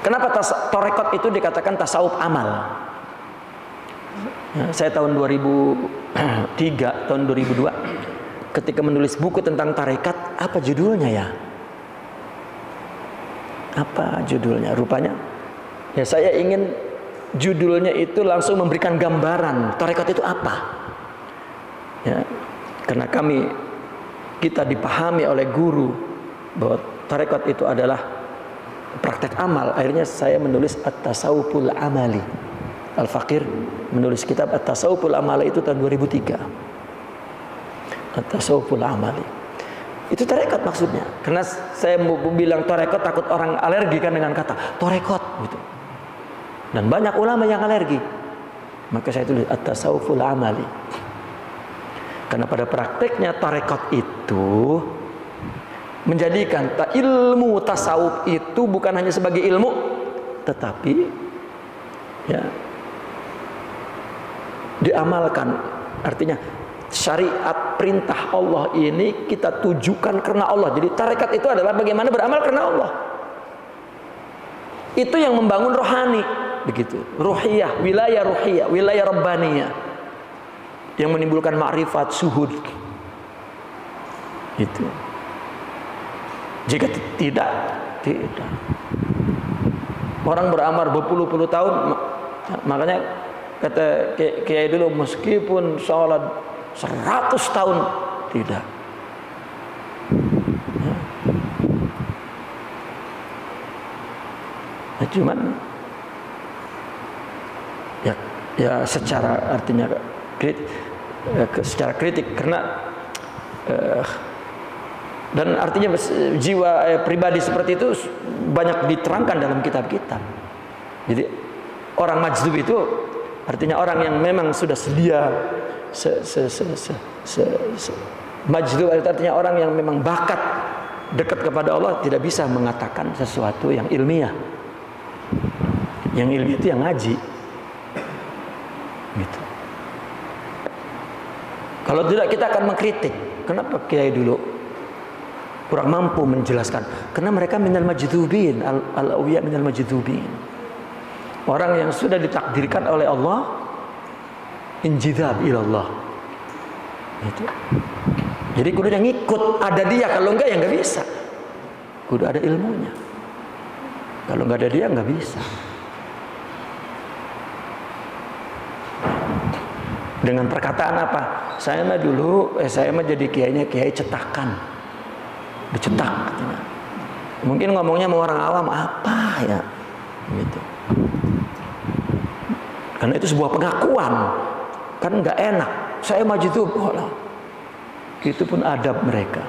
Kenapa torekot itu dikatakan tasawuf amal? Ya, saya tahun 2003, tahun 2002 ketika menulis buku tentang tarekat, apa judulnya ya? Apa judulnya? Rupanya ya saya ingin judulnya itu langsung memberikan gambaran tarekat itu apa. Ya, karena kita dipahami oleh guru bahwa tarekat itu adalah praktek amal. Akhirnya saya menulis At-Tasawuful Amali. Al-Fakir menulis kitab At-Tasawuful Amali itu tahun 2003. At-Tasawuful Amali. Itu tarekat maksudnya. Karena saya mau bilang tarekat takut orang alergi kan dengan kata tarekat gitu. Dan banyak ulama yang alergi. Maka saya tulis At-Tasawuful Amali. Karena pada prakteknya tarekat itu menjadikan ilmu tasawuf itu bukan hanya sebagai ilmu, tetapi ya diamalkan. Artinya syariat perintah Allah ini kita tujukan karena Allah. Jadi tarekat itu adalah bagaimana beramal karena Allah. Itu yang membangun rohani, begitu. Ruhiyah, wilayah rabbaniyah, yang menimbulkan ma'rifat, suhud. Itu. Jika tidak. Orang beramal berpuluh-puluh tahun, makanya kata kiai dulu, meskipun sholat 100 tahun tidak. Nah, cuman ya secara artinya secara kritik karena dan artinya jiwa pribadi seperti itu banyak diterangkan dalam kitab-kitab. Jadi orang majdzub itu artinya orang yang memang sudah sedia majdzub artinya orang yang memang bakat dekat kepada Allah, tidak bisa mengatakan sesuatu yang ilmiah. Yang ilmiah itu yang ngaji. Gitu. Kalau tidak kita akan mengkritik. Kenapa kiai dulu kurang mampu menjelaskan? Karena mereka minal majdzubin, al-awliya minal majdzubin. Orang yang sudah ditakdirkan oleh Allah injidab ilallah. Itu. Jadi kudu yang ngikut, ada dia, kalau enggak ya enggak bisa. Kudu ada ilmunya. Kalau nggak ada dia nggak bisa. Dengan perkataan apa? Saya mah dulu, saya mah jadi kiainya kiai cetakan, dicetak. Mungkin ngomongnya sama orang awam apa ya, gitu. Karena itu sebuah pengakuan, kan nggak enak. Saya maju itu, itu pun adab mereka.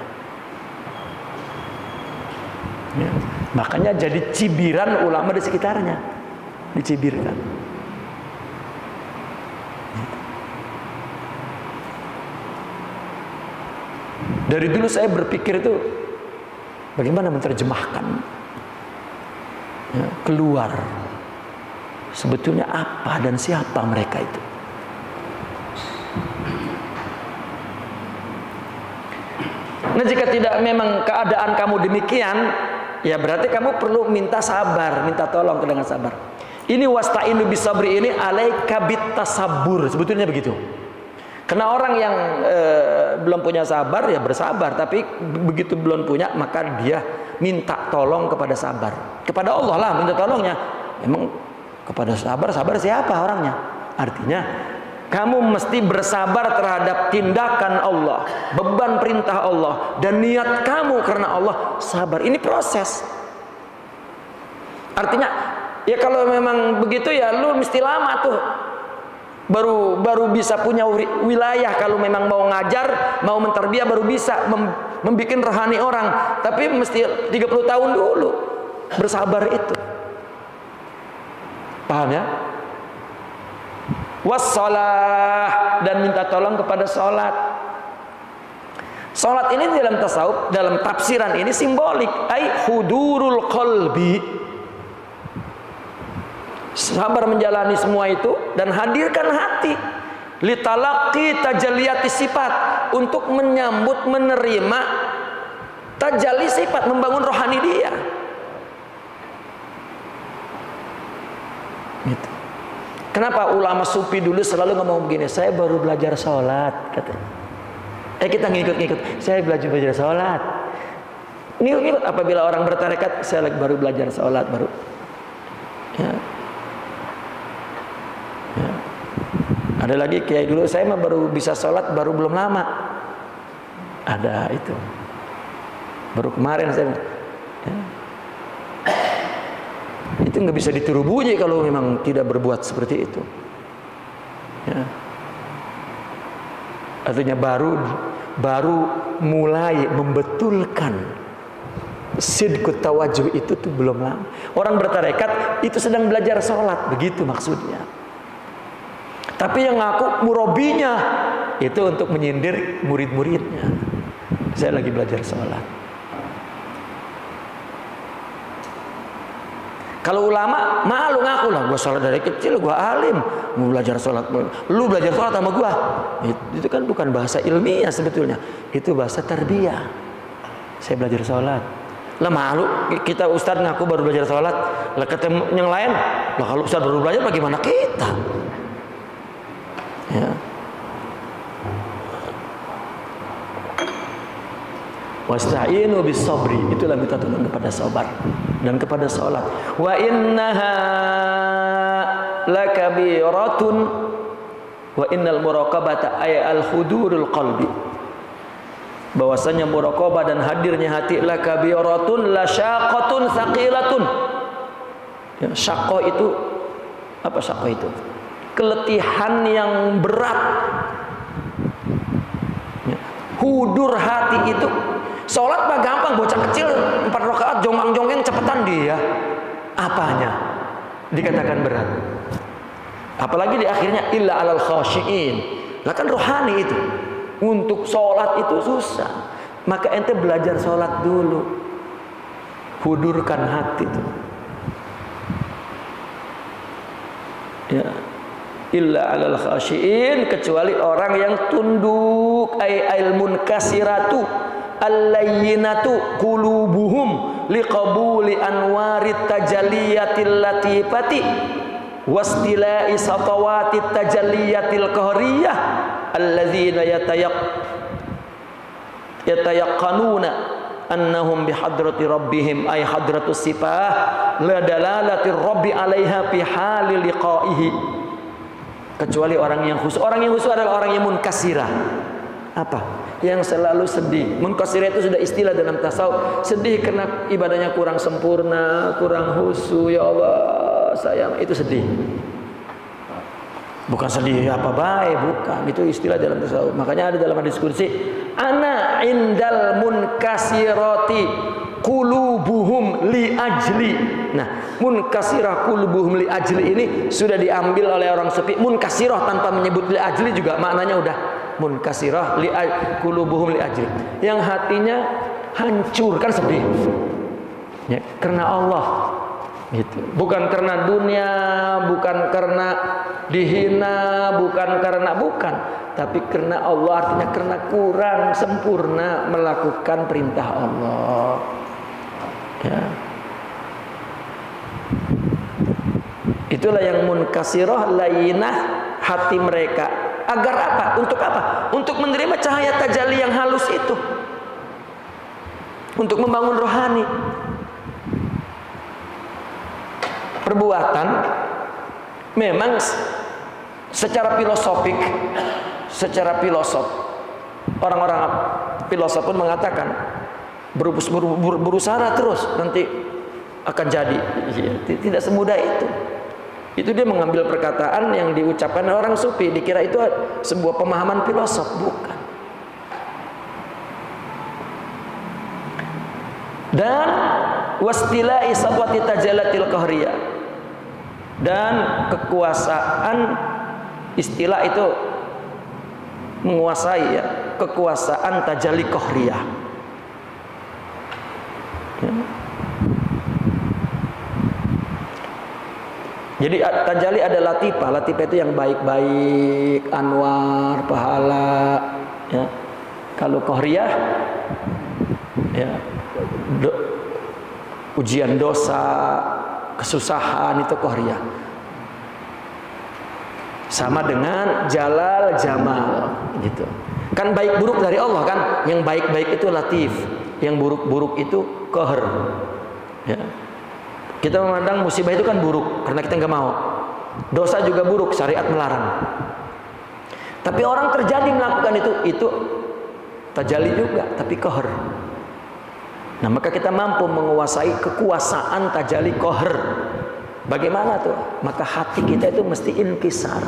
Ya. Makanya jadi cibiran ulama di sekitarnya, dicibirkan. Dari dulu saya berpikir itu bagaimana menerjemahkan ya, keluar sebetulnya apa dan siapa mereka itu. Nah, jika tidak memang keadaan kamu demikian, ya berarti kamu perlu minta sabar, minta tolong dengan sabar. Ini wasta'inu bisabri ini alaika bitasabur, sebetulnya begitu. Karena orang yang belum punya sabar ya bersabar, tapi begitu belum punya maka dia minta tolong kepada sabar, kepada Allah lah minta tolongnya. Emang kepada sabar siapa orangnya? Artinya kamu mesti bersabar terhadap tindakan Allah, beban perintah Allah, dan niat kamu karena Allah sabar. Ini proses. Artinya ya kalau memang begitu ya lu mesti lama tuh. Baru bisa punya wilayah. Kalau memang mau ngajar, mau menterbiah baru bisa membikin rohani orang. Tapi mesti 30 tahun dulu bersabar itu. Paham ya? Wassalah, dan minta tolong kepada sholat. Sholat ini dalam tasawuf, dalam tafsiran ini simbolik, ai hudurul qalbi. Sabar menjalani semua itu dan hadirkan hati litalaqi tajalliyati sifat, untuk menyambut, menerima tajalli sifat, membangun rohani dia. Gitu. Kenapa ulama sufi dulu selalu ngomong begini, saya baru belajar sholat katanya. Kita ngikut-ngikut, saya belajar sholat. Ngikut apabila orang bertarekat, saya baru belajar sholat baru. Ya. Ya. Ada lagi kiai dulu, saya mah baru bisa sholat baru belum lama. Ada itu. Baru kemarin saya. Ya. Itu nggak bisa ditiru bunyi kalau memang tidak berbuat seperti itu. Ya. Artinya baru mulai membetulkan sidqut tawajuh itu tuh belum lama. Orang bertarekat itu sedang belajar sholat, begitu maksudnya. Tapi yang ngaku murabinya itu untuk menyindir murid-muridnya. Saya lagi belajar sholat. Kalau ulama malu ngaku lah, gua sholat dari kecil, gua alim, mau belajar sholat. Lu belajar sholat sama gua. Itu kan bukan bahasa ilmiah sebetulnya, itu bahasa tarbiyah. Saya belajar sholat. Lah malu kita ustaz ngaku baru belajar sholat, lah ketemu yang lain, lah kalau ustaz baru belajar bagaimana kita? Ya. Wasta'inu bis sabri, itulah minta tolong kepada sabar dan kepada salat. Wa innaha lakabiratun wa innal muraqabata ay al hudurul qalbi. Bahwasanya muraqabah dan hadirnya hati lakabiratun la syaqatun saqilatun. Ya, syaqqa itu apa syaqqa itu? Keletihan yang berat. Ya. Hudur hati itu, sholat mah gampang, bocah kecil 4 rakaat jongkang-jongkeng cepetan dia. Apanya dikatakan berat? Apalagi di akhirnya illa alal khashiin. Lah kan rohani itu. Untuk sholat itu susah. Maka ente belajar sholat dulu. Hudurkan hati itu. Ya. Illa alal khashiin, kecuali orang yang tunduk, ay ilmun kasiratu allayyinatu qulubuhum liqabuli anwarit tajalliyatil latifati wastila'i satawatit tajalliyatil qahriyah alladzina yatayaqqanuna annahum bihadrati rabbihim ay hadratus sifah la dalalati rabbi 'alaiha fi hali liqa'ihi. Kecuali orang yang khusyuk. Orang yang khusyuk adalah orang yang munkasirah. Apa? Yang selalu sedih. Munkasirah itu sudah istilah dalam tasawuf. Sedih karena ibadahnya kurang sempurna, kurang khusyuk. Ya Allah, sayang, itu sedih. Bukan sedih apa baik, bukan. Itu istilah dalam tasawuf. Makanya ada dalam hadis qudsi, ana indal munkasirati qulubuhum li ajli. Nah, munkasirah qulubuhum li ajli ini sudah diambil oleh orang sufi. Munkasirah tanpa menyebut li ajli juga maknanya udah munkasirah li qulubuhum li ajli. Yang hatinya hancur, kan sedih. Ya, karena Allah. Gitu. Bukan karena dunia, bukan karena dihina, bukan, tapi karena Allah, artinya karena kurang sempurna melakukan perintah Allah. Ya. Itulah yang munkasirah lainah hati mereka. Agar apa? Untuk apa? Untuk menerima cahaya tajalli yang halus itu. Untuk membangun rohani. Perbuatan memang secara filosofik, secara filosof, orang-orang filosof pun mengatakan berusaha terus nanti akan jadi. Tidak semudah itu. Itu dia mengambil perkataan yang diucapkan orang sufi, dikira itu sebuah pemahaman filosof, bukan. Dan wastilai sabwati tajalatil qahriyah, dan kekuasaan, istilah itu menguasai, ya, kekuasaan tajalli qahriyah. Ya. Jadi tajalli ada latifah. Latifah itu yang baik-baik, anwar, pahala, ya. Kalau qahriyah, ya, ujian dosa, kesusahan, itu qahriyah. Sama dengan jalal, jamal, gitu. Kan baik buruk dari Allah kan. Yang baik-baik itu latif, yang buruk-buruk itu qahr. Ya. Kita memandang musibah itu kan buruk karena kita nggak mau. Dosa juga buruk, syariat melarang. Tapi orang terjadi melakukan itu tajalli juga, tapi qahr. Nah, maka kita mampu menguasai kekuasaan tajalli qahr. Bagaimana tuh? Maka hati kita itu mesti inkisar.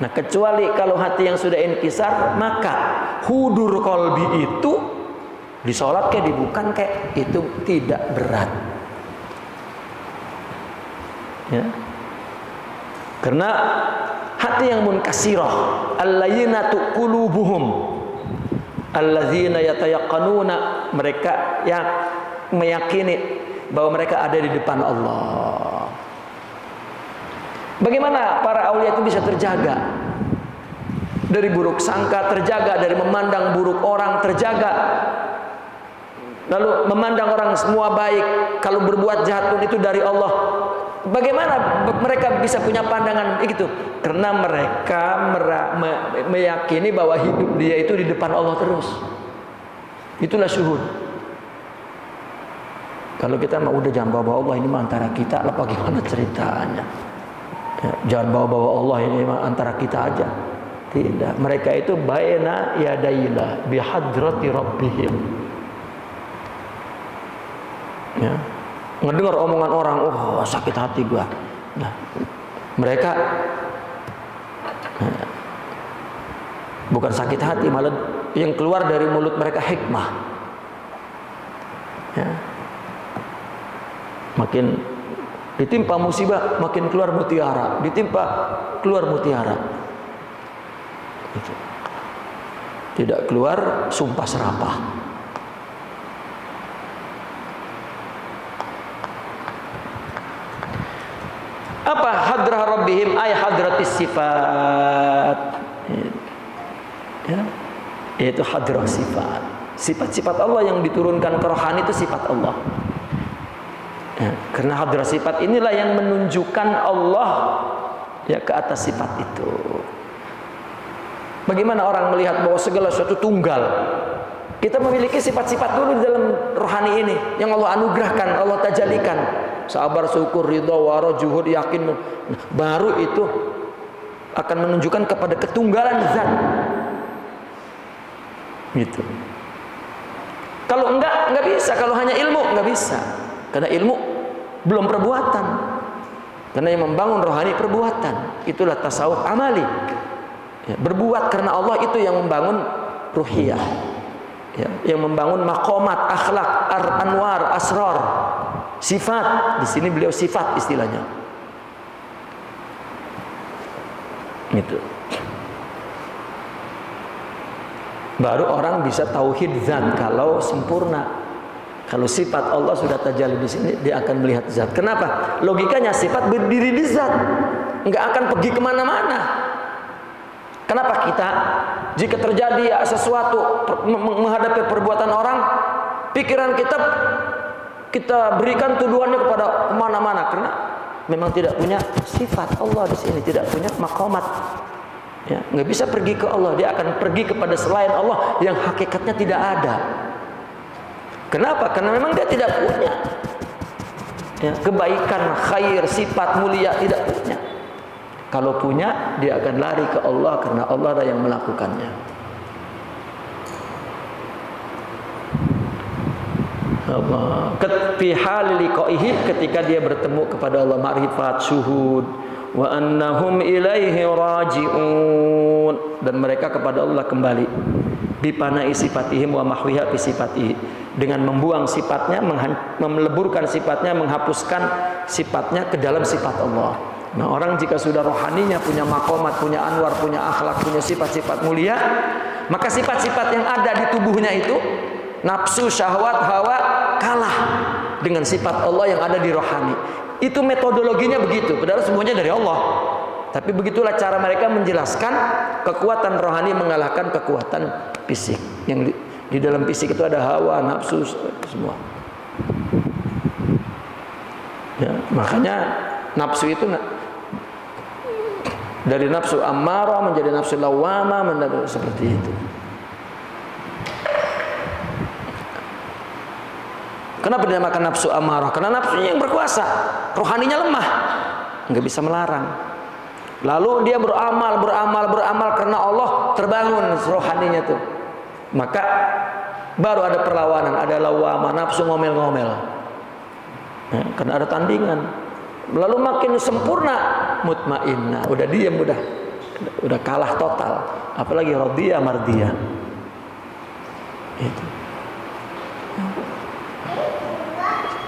Nah, kecuali kalau hati yang sudah inkisar, maka hudur qalbi itu di sholat kayak dibukan kayak itu tidak berat. Ya. Karena hati yang munkasirah, allayyinatu qulubuhum, alladzina yatayaqqanuna, mereka yang meyakini bahwa mereka ada di depan Allah. Bagaimana para aulia itu bisa terjaga dari buruk sangka, terjaga dari memandang buruk orang, terjaga lalu memandang orang semua baik, kalau berbuat jahat pun itu dari Allah. Bagaimana mereka bisa punya pandangan itu? Karena mereka meyakini bahwa hidup dia itu di depan Allah terus. Itulah syuhud. Kalau kita mau udah jangan bawa Allah, ini antara kita lah, bagaimana ceritanya? Ya, jangan bawa Allah, ini antara kita aja. Tidak, mereka itu baina yadailah bihadrati rabbihim. Ya. Ngedengar omongan orang, oh sakit hati gua. Nah, mereka bukan sakit hati, malah yang keluar dari mulut mereka hikmah. Ya. Makin ditimpa musibah, makin keluar mutiara. Ditimpa, keluar mutiara. Itu. Tidak keluar sumpah serapah. Apa hadrah rabbihim ay hadratis sifat, ya, yaitu hadrah sifat. Sifat-sifat Allah yang diturunkan ke rohani itu sifat Allah. Ya, karena hadrah sifat inilah yang menunjukkan Allah ya ke atas sifat itu. Bagaimana orang melihat bahwa segala sesuatu tunggal? Kita memiliki sifat-sifat dulu di dalam rohani ini yang Allah anugerahkan, Allah tajalikan. Sabar, syukur, ridha, wara, juhud, yakin. Baru itu akan menunjukkan kepada ketunggalan zat. Gitu. Kalau enggak bisa. Kalau hanya ilmu enggak bisa. Karena ilmu belum perbuatan. Karena yang membangun rohani perbuatan. Itulah tasawuf amali. Ya, berbuat karena Allah itu yang membangun ruhiyah. Ya, yang membangun maqamat, akhlak, anwar, asrar, sifat. Di sini beliau sifat istilahnya. Gitu. Baru orang bisa tauhid zat kalau sempurna. Kalau sifat Allah sudah tajalli di sini, dia akan melihat zat. Kenapa? Logikanya sifat berdiri di zat, nggak akan pergi kemana-mana. Kenapa kita jika terjadi sesuatu menghadapi perbuatan orang, pikiran kita berikan tuduhannya kepada kemana-mana karena memang tidak punya sifat Allah di sini, tidak punya maqamat. Ya, nggak bisa pergi ke Allah, dia akan pergi kepada selain Allah yang hakikatnya tidak ada. Kenapa? Karena memang dia tidak punya ya, kebaikan, khair, sifat mulia, tidak punya. Kalau punya, dia akan lari ke Allah karena Allah ada yang melakukannya. Ketika dia bertemu kepada Allah, ma'rifat, syuhud, wa annahum ilaihi raji'un, dan mereka kepada Allah kembali. Bipana'i sifatihim wa mahwiha fi sifatihi, dengan membuang sifatnya, meleburkan sifatnya, menghapuskan sifatnya ke dalam sifat Allah. Nah, orang jika sudah rohaninya punya maqamat, punya anwar, punya akhlak, punya sifat-sifat mulia, maka sifat-sifat yang ada di tubuhnya itu, nafsu, syahwat, hawa, kalah dengan sifat Allah yang ada di rohani. Itu metodologinya begitu, padahal semuanya dari Allah. Tapi begitulah cara mereka menjelaskan kekuatan rohani mengalahkan kekuatan fisik. Yang di dalam fisik itu ada hawa, nafsu, semua. Ya, makanya nafsu itu dari nafsu ammarah menjadi nafsu lawamah, seperti itu. Kenapa dinamakan nafsu ammarah? Karena nafsunya yang berkuasa, rohaninya lemah, nggak bisa melarang. Lalu dia beramal karena Allah, terbangun rohaninya tuh. Maka baru ada perlawanan, ada lawamah, nafsu ngomel-ngomel. Ya, karena ada tandingan. Lalu makin sempurna, mutmainnah, udah diam, udah kalah total. Apalagi radiyah, mardiyah. Itu.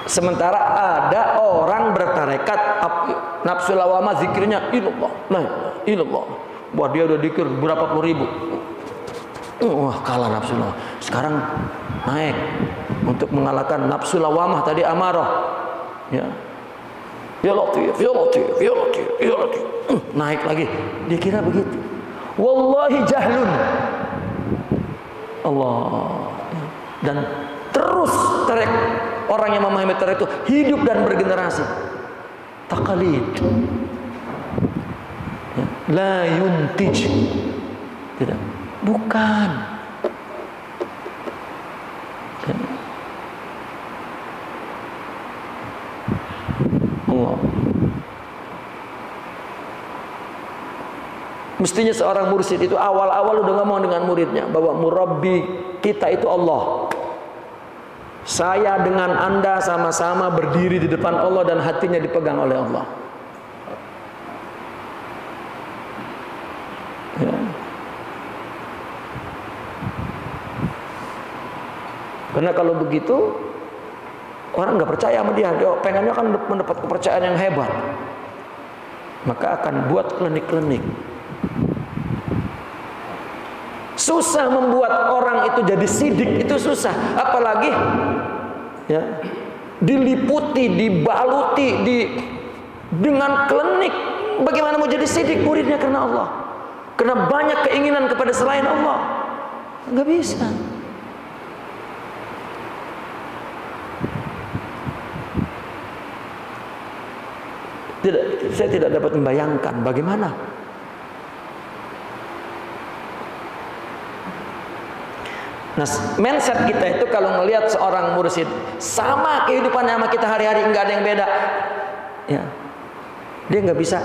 Sementara ada orang bertarekat nafsu lawamah, zikirnya ilallah, la ilallah. Wah, dia udah zikir berapa puluh ribu. Wah, kalah nafsu lawamah. Sekarang naik untuk mengalahkan nafsu lawamah tadi amarah. Ya. Ya Latif, ya Latif, ya Latif, ya Latif. Naik lagi. Dia kira begitu. Wallahi jahlun. Allah. Dan terus tarik. Orang yang memahami tarik itu hidup dan bergenerasi. Taqalid. Ya. La yuntij. Tidak. Bukan. Ya. Allah. Mestinya seorang mursyid itu awal-awal udah ngomong dengan muridnya bahwa murabbi kita itu Allah. Saya dengan Anda sama-sama berdiri di depan Allah dan hatinya dipegang oleh Allah. Ya. Karena kalau begitu orang nggak percaya sama dia pengennya kan mendapat kepercayaan yang hebat. Maka akan buat klinik-klinik. Susah membuat orang itu jadi sidik, itu susah. Apalagi ya, diliputi, dibaluti dengan klinik. Bagaimana mau jadi sidik muridnya karena Allah? Karena banyak keinginan kepada selain Allah. Nggak bisa. Saya tidak dapat membayangkan bagaimana Nah, mindset kita itu kalau melihat seorang mursyid sama kehidupannya sama kita hari-hari, enggak ada yang beda, ya, dia nggak bisa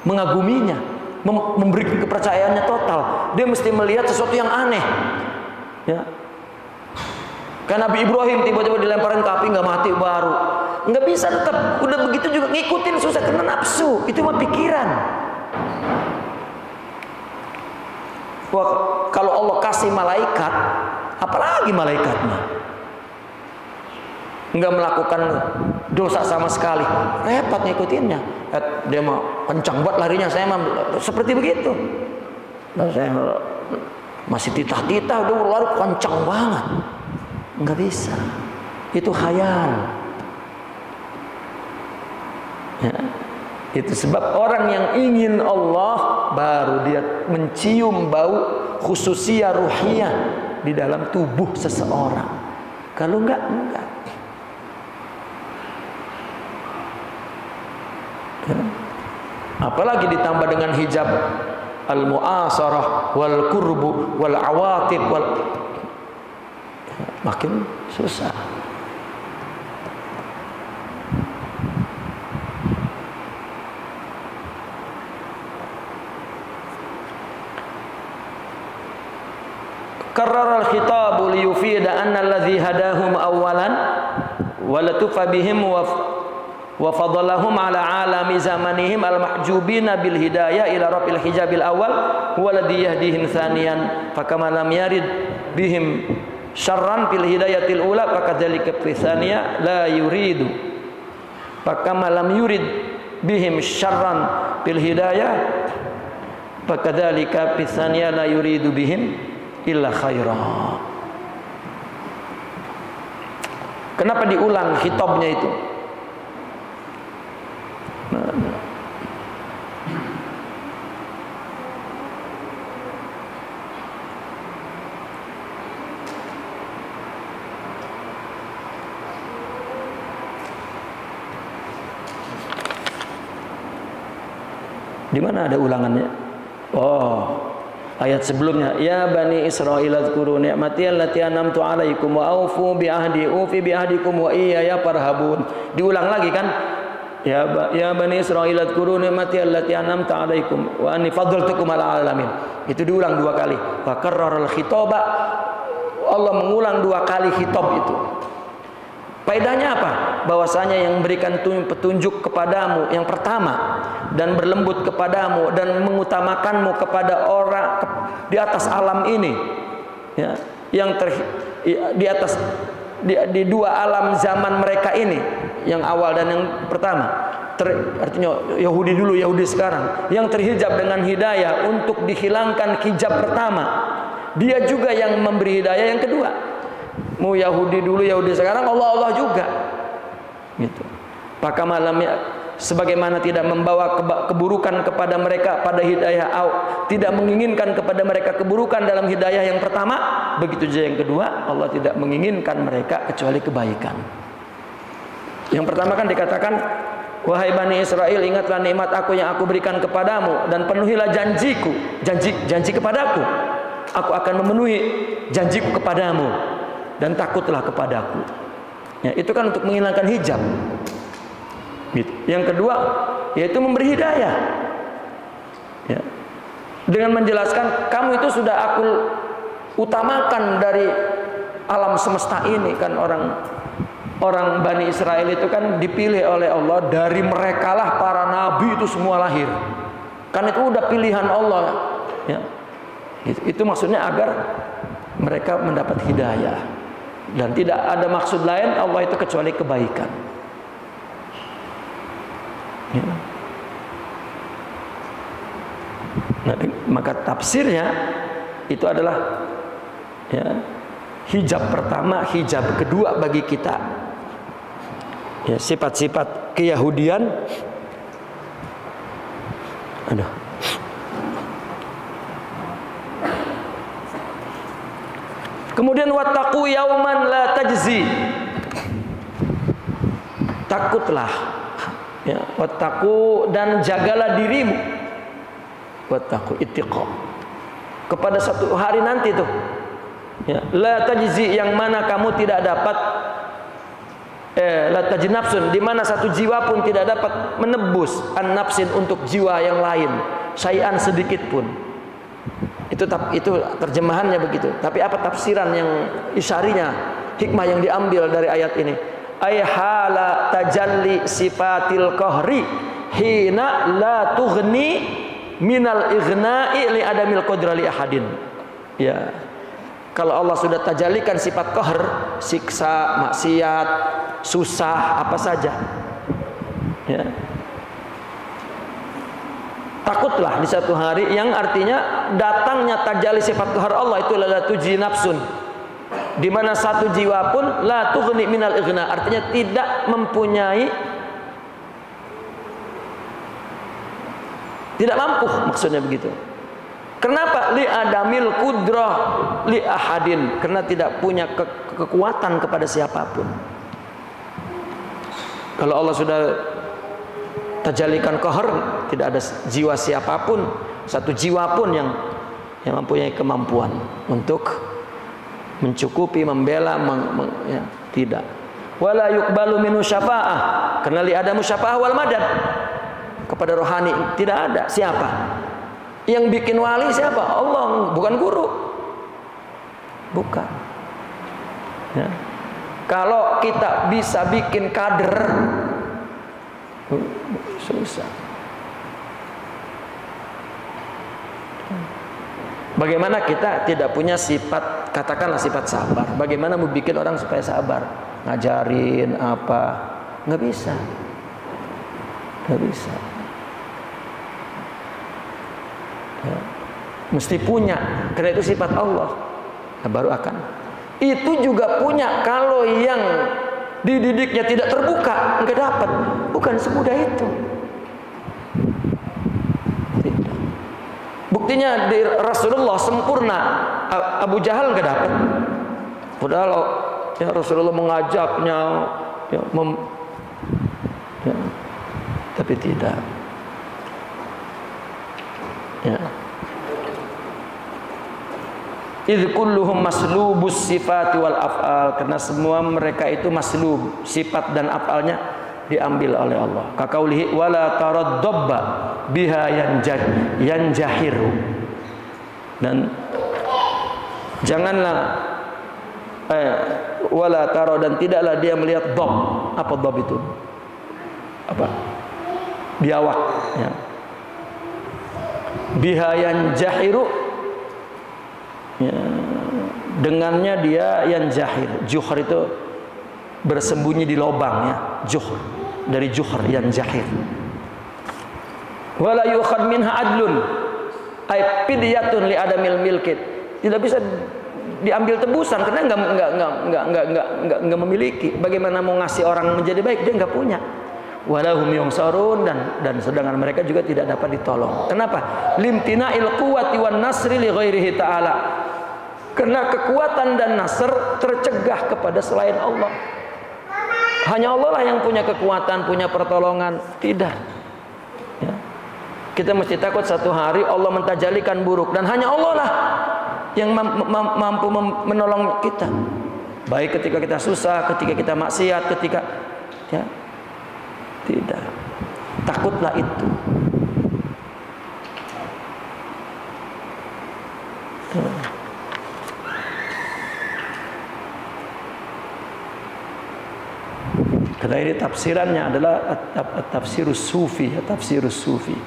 mengaguminya, memberi kepercayaannya total. Dia mesti melihat sesuatu yang aneh, ya. Kan Nabi Ibrahim tiba-tiba dilemparin ke api nggak mati baru, nggak bisa tetap. Udah begitu juga ngikutin susah karena nafsu, itu mah pikiran. Wah, kalau Allah kasih malaikat, apalagi malaikatnya nggak melakukan dosa sama sekali, repot ngikutinnya. Dia mau kencang buat larinya, saya mah seperti begitu. Nah, saya masih titah-titah, udah lari kencang banget, nggak bisa. Itu khayal. Ya. Itu sebab orang yang ingin Allah baru dia mencium bau khususiyah ruhiyah di dalam tubuh seseorang. Kalau enggak. Ya. Apalagi ditambah dengan hijab al-mu'asarah wal kurbu wal awatib makin susah. Karrar al-khitabu liyufida anna alladhi hadahum awalan wa latufa bihim wa fadalahum ala alami zamanihim al-mahjubina bil hidayah ila rabbil hijabil awal huwa alladhi yahdihim thaniyan fakama lam yarid bihim syarran fil hidayatil ula fakadzalika fi tsaniyah la yuridu fakama lam yurid bihim syarran fil hidayah fakadzalika fi tsaniyah la yuridu bihim illa khairah. Kenapa diulang khitabnya itu? Di mana ada ulangannya? Oh, ayat sebelumnya, ya bani Israil adhkuru ni'mati allati an'amtu 'alaikum wa aufu bi ahdi ufi bi ahdikum wa iyaya farhabun. Diulang lagi kan? Ya bani Israil adhkuru ni'mati allati an'amtu 'alaikum wa anni faddaltukum 'alal alamin. Itu diulang 2 kali. Wa karraral khitaba. Allah mengulang 2 kali khitab itu. Faedahnya apa? Bahwasanya yang memberikan petunjuk kepadamu yang pertama dan berlembut kepadamu dan mengutamakanmu kepada orang di atas alam ini, ya, yang di atas di 2 alam zaman mereka ini, yang awal dan yang pertama, artinya Yahudi dulu, Yahudi sekarang, yang terhijab dengan hidayah untuk dihilangkan hijab pertama, dia juga yang memberi hidayah yang kedua. Mau Yahudi dulu, Yahudi sekarang, Allah juga, gitu. Maka malamnya sebagaimana tidak membawa keburukan kepada mereka pada hidayah, tidak menginginkan kepada mereka keburukan dalam hidayah yang pertama, begitu juga yang kedua, Allah tidak menginginkan mereka kecuali kebaikan. Yang pertama kan dikatakan, wahai Bani Israel, ingatlah nikmat aku yang aku berikan kepadamu dan penuhilah janjiku, janji kepadaku. Aku akan memenuhi janjiku kepadamu dan takutlah kepadaku. Ya, itu kan untuk menghilangkan hijab. Gitu. Yang kedua yaitu memberi hidayah, ya, dengan menjelaskan kamu itu sudah aku utamakan dari alam semesta ini. Kan orang Bani Israel itu kan dipilih oleh Allah, dari merekalah para nabi itu semua lahir. Kan itu udah pilihan Allah, ya. Itu maksudnya agar mereka mendapat hidayah, dan tidak ada maksud lain Allah itu kecuali kebaikan. Ya. Nah, maka tafsirnya itu adalah, ya, hijab pertama, hijab kedua bagi kita, ya, sifat-sifat keyahudian. Kemudian wattaqu yauman la tajzi. Takutlah, ya, wattaqu, dan jagalah dirimu. Wattaqu ittiqa. Kepada satu hari nanti tuh, Ya, la tajzi yang mana kamu tidak dapat la tajzi nafsun di mana satu jiwa pun tidak dapat menebus an nafsin untuk jiwa yang lain syai'an sedikit pun. Itu terjemahannya begitu. Tapi apa tafsiran yang isyarinya, hikmah yang diambil dari ayat ini? Ay hala tajalli sifatil qahri hina la tughni minal ighna'i li adamil qadra li ahadin. Ya. Kalau Allah sudah tajalikan sifat qahr, siksa, maksiat, susah, apa saja. Ya. Takutlah di satu hari yang artinya datangnya tajalli sifat qahr Allah itu la tuji nafsun. Di mana satu jiwa pun la tughni minal ighna, artinya tidak mempunyai, tidak mampu, maksudnya begitu. Kenapa? Li adamil qudrah li ahadin, karena tidak punya kekuatan kepada siapapun. Kalau Allah sudah tajalikan qahr, tidak ada jiwa siapapun, satu jiwa pun yang mempunyai kemampuan untuk mencukupi, membela, ya, tidak. Wala yuqbalu minhu syafa'ah, karena li adamu syafa'ah wal madad. Kepada rohani tidak ada. Siapa? Yang bikin wali siapa? Allah, bukan guru. Bukan. Ya. Kalau kita bisa bikin kader, susah. Bagaimana kita tidak punya sifat, katakanlah sifat sabar? Bagaimana mau bikin orang supaya sabar? Ngajarin apa? Nggak bisa. Nggak bisa. Ya. Mesti punya, karena itu sifat Allah. Nah, baru akan. Itu juga punya. Kalau yang dididiknya tidak terbuka, nggak dapat. Bukan semudah itu. Tidak. Buktinya di Rasulullah sempurna, Abu Jahal nggak dapat. Padahal ya, Rasulullah mengajaknya, ya, ya, tapi tidak. Ya. Idz kulluhum maslubus sifati wal af'al, karena semua mereka itu maslub, sifat dan af'alnya diambil oleh Allah. Kaqaulihi wala taraddabba biha yanjahiru, dan janganlah wala taro, dan tidaklah dia melihat dhab. Apa dhab itu? Apa? Biawak, ya. Biha yanjahiru, ya, dengannya dia yanjahir. Juhr itu bersembunyi di lubang, ya. Juhr, dari juhr, yanjahir. Wala yukhad minha adlun ay fidyatun li adamil milkit, tidak bisa diambil tebusan karena enggak memiliki. Bagaimana mau ngasih orang menjadi baik, dia enggak punya. Walahum yunsarun, dan sedangkan mereka juga tidak dapat ditolong. Kenapa? Limtina'il quwwati wan nasri li ghairihi ta'ala. Karena kekuatan dan nasr tercegah kepada selain Allah. Hanya Allah lah yang punya kekuatan, punya pertolongan. Tidak. Ya. Kita mesti takut satu hari Allah mentajalikan buruk, dan hanya Allah lah yang mampu menolong kita. Baik ketika kita susah, ketika kita maksiat, ketika, ya. Tidak. Takutlah itu. Karena ini tafsirannya adalah tafsirus sufi, ya, tafsirus sufi.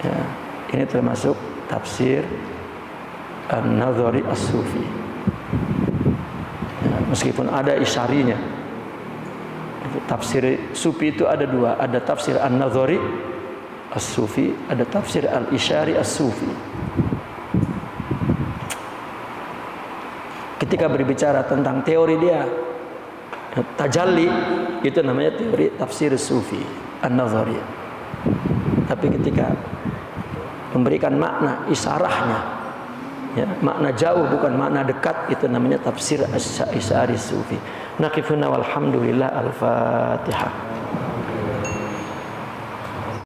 Ya, ini termasuk tafsir an-nadhari as-sufi. Ya, meskipun ada isyarinya. Tafsir sufi itu ada dua, ada tafsir an-nadhari as-sufi, ada tafsir al-isyari as-sufi. Ketika berbicara tentang teori dia tajalli, itu namanya teori tafsir sufi an-nadhari. Tapi ketika memberikan makna isyarahnya, ya, makna jauh bukan makna dekat, itu namanya tafsir isyari sufi. Naqifuna walhamdulillah, al-Fatihah.